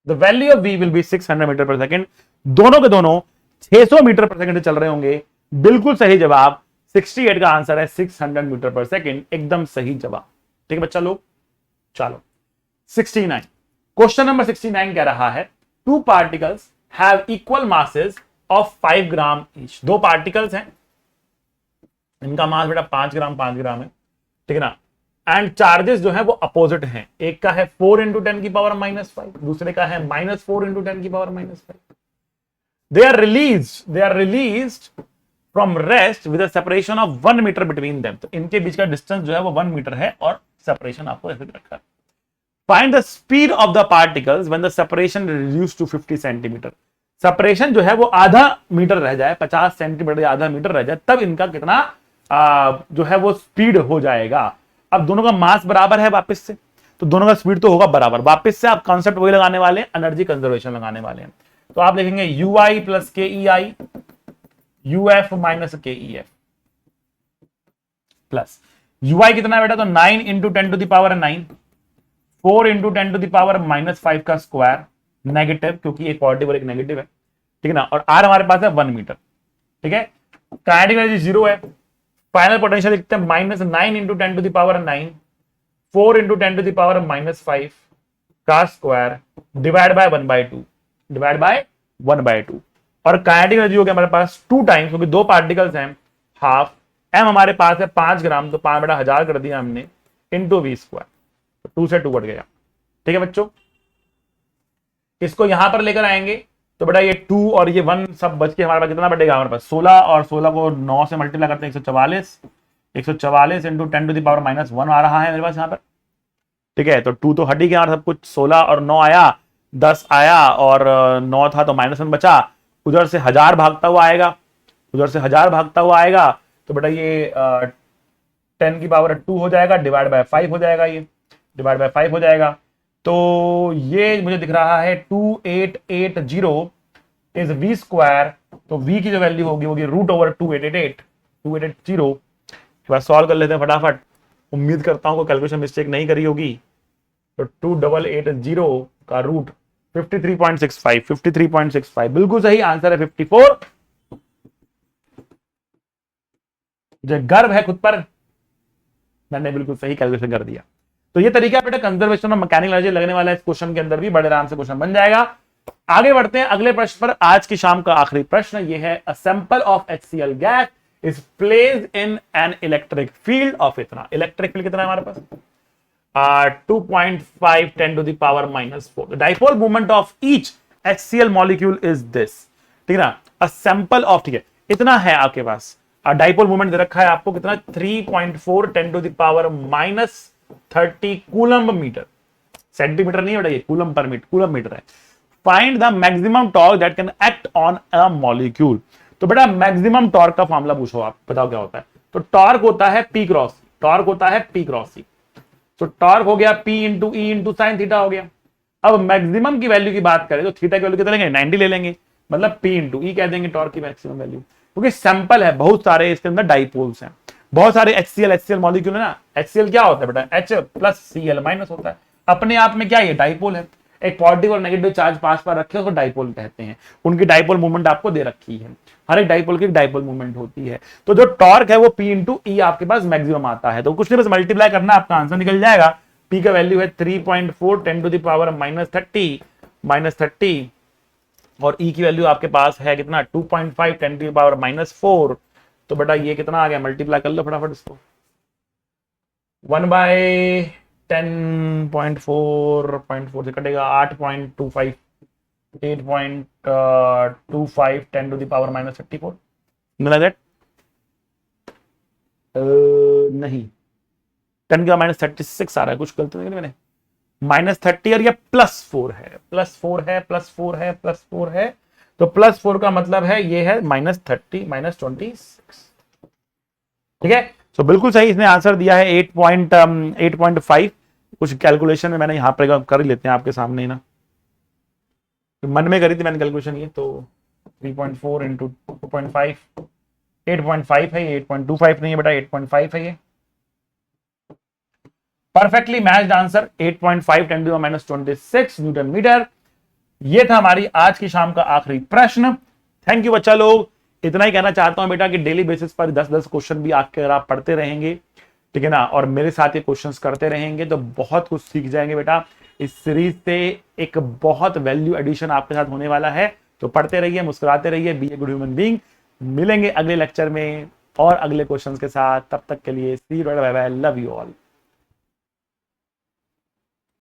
The value of v will be 600 metre पर सेकेंड। दोनों के दोनों 600 मीटर पर सेकेंड चल रहे होंगे। बिल्कुल सही जवाब 68 का आंसर है 600 मीटर पर सेकेंड, एकदम सही जवाब, ठीक है बच्चा लोग। चलो 69, क्वेश्चन नंबर 69 कह रहा है, two particles have equal masses of 5 gram each. दो पार्टिकल्स हैं, इनका मास बेटा 5 ग्राम 5 ग्राम है, ठीक है ना। एंड चार्जेस जो है वो अपोजिट हैं, एक का है 4 इंटू 10 की पावर -5, दूसरे का है -4 इंटू 10 की power -5। they are released from rest with a separation of 1 metre between them। तो इनके बीच का डिस्टेंस जो है वो 1 मीटर है और सेपरेशन आपको ऐसे रखा है। Find the speed of the particles when the separation reduce to 50 centimetre. Separation जो है वो आधा मीटर रह जाए, 50 सेंटीमीटर या आधा मीटर रह जाए, तब इनका कितना जो है वो स्पीड हो जाएगा। अब दोनों का मास बराबर है वापस से, तो दोनों का स्पीड तो होगा बराबर। वापस से आप कॉन्सेप्ट वही लगाने वाले हैं, एनर्जी कंजर्वेशन लगाने वाले हैं। तो आप लिखेंगे ui प्लस के ई आई uf माइनस के ई एफ प्लस ui कितना है बेटा, तो 9 into 10 to the power 9, 4 into 10 to the power -5 का स्क्वायर, नेगेटिव क्योंकि एक पॉजिटिव और एक नेगेटिव है, ठीक है ना। और r हमारे पास है 1 मीटर, ठीक है। काइनेटिक एनर्जी 0 है। फाइनल पोटेंशियल लिखते हैं -9 into 10 to the power 9, 4 into 10 to the power -5 का square divide by 1/2, divide by 1/2। और काइनेटिक एनर्जी हो गया हमारे पास 2 टाइम्स, क्योंकि 2 पार्टिकल्स हैं, हाफ m हमारे पास है 5 ग्राम, तो 5 बटा 1000 कर दिया हमने, इंटू v स्क्वायर, तो 2 से 2 कट गया, ठीक है बच्चों। इसको यहां पर लेकर आएंगे तो बेटा ये 2 और ये 1 सब बच के हमारे पास कितना बटेगा, हमारे पास 16, और 16 को 9 से मल्टीप्लाई करते हैं 144, 144 इंटू 10 टू द पावर -1 आ रहा है मेरे पास यहाँ पर, ठीक है। तो 2 तो हट ही गया, सब कुछ 16 और 9 आया, 10 आया और 9 था तो -1 बचा, उधर से 1000 भागता हुआ आएगा, उधर से 1000 भागता हुआ आएगा, तो बेटा ये 10 की पावर 2 हो जाएगा, डिवाइड बाय 5 हो जाएगा, ये डिवाइड बाय 5 हो जाएगा। तो ये मुझे दिख रहा है 2880 इज v स्क्वायर, तो v की जो वैल्यू होगी √288 सॉल्व कर लेते हैं फटाफट। उम्मीद करता हूं कोई कैलकुलेशन मिस्टेक नहीं करी होगी। तो 2880 का रूट 53.65 बिल्कुल सही आंसर है 54। मुझे गर्व है खुद पर, मैंने बिल्कुल सही कैलकुलेशन कर दिया। तो ये तरीका बेटा कंजर्वेशन और मैकेनिकल एनर्जी लगने वाला है इस क्वेश्चन के अंदर भी, बड़े आराम से क्वेश्चन बन जाएगा। आगे बढ़ते हैं अगले प्रश्न पर। आज की शाम का आखिरी प्रश्न ये है, a sample of HCl gas is placed in an electric field of इतना। इलेक्ट्रिक फील्ड कितना है हमारे पास, 2.5 10 to the power -4। The dipole moment of each HCl molecule is this, ठीक है ना। अ सैंपल ऑफ, ठीक है, इतना है आपके पास। डाइपोल मोमेंट दे रखा है आपको कितना, 3.4 10 to the power -30 coulomb metre, centimetre नहीं है बेटा, ये कूलम पर मीटर, कूलम मीटर है। Find the maximum torque that can act on a molecule. तो बेटा मैक्सिमम टॉर्क का फॉर्मूला पूछो आप, बताओ क्या होता है। तो टॉर्क होता है P क्रॉस, टॉर्क होता है P क्रॉस C। तो टॉर्क हो गया P into E into sine theta हो गया। अब मैक्सिमम की वैल्यू की बात करें तो थीटा की वैल्यू कितना लेंगे, 90 ले लेंगे, मतलब P इंटू E कह देंगे टॉर्क की मैक्सिमम वैल्यू, क्योंकि सैंपल है, बहुत सारे इसके अंदर डाइपोल्स हैं, बहुत सारे HCl मॉलिक्यूल है ना। HCl क्या होता है बेटा, H प्लस Cl माइनस होता है, अपने आप में क्या ये डाइपोल है। एक पॉजिटिव और नेगेटिव चार्ज पास पास रखे उसको डाइपोल कहते हैं। उनकी डाइपोल मूवमेंट आपको दे रखी है, हर एक डाइपोल की डाइपोल मूवमेंट होती है। तो जो टॉर्क है वो P इंटू E आपके पास मैक्सिमम आता है। तो कुछ नहीं, बस मल्टीप्लाई करना, आपका आंसर निकल जाएगा। P का वैल्यू है 3.4 10 टू द पावर -30 और E की वैल्यू आपके पास है कितना, 2.5 10 टू द पावर -4। तो बेटा ये कितना आ गया, मल्टीप्लाई कर लो फटाफट इसको, 1/10.4 से कटेगा 8.25 8.25 10 टू द पावर -34 मिला दैट, नहीं 10 का -36 आ रहा है, कुछ गलती नहीं मैंने, -30 और ये +4 है, +4 है, +4 है, +4 है, तो +4 का मतलब है ये है -30 -26, ठीक है। तो बिल्कुल सही इसने आंसर दिया है 8.5। कुछ कैलकुलेशन में मैंने यहां पर कर ही लेते हैं आपके सामने ही ना, तो मन में करी थी मैंने कैलकुलेशन, ये तो 3.4 इंटू 2.5 8.5 है, ये 8.25 नहीं है बेटा, 8.5 है ये। Perfectly matched answer 8.5 10 to the -26 newton metre. ये था हमारी आज की शाम का आखिरी प्रश्न। थैंक यू बच्चा लोग। इतना ही कहना चाहता हूं बेटा कि डेली बेसिस पर 10-10 क्वेश्चन भी अगर आप पढ़ते रहेंगे, ठीक है ना, और मेरे साथ ये क्वेश्चंस करते रहेंगे तो बहुत कुछ सीख जाएंगे बेटा। इस सीरीज से एक बहुत वैल्यू एडिशन आपके साथ होने वाला है। तो पढ़ते रहिए, मुस्कुराते रहिए, be a good human being. मिलेंगे अगले लेक्चर में और अगले क्वेश्चंस के साथ, तब तक के लिए see you, bye bye, love you all.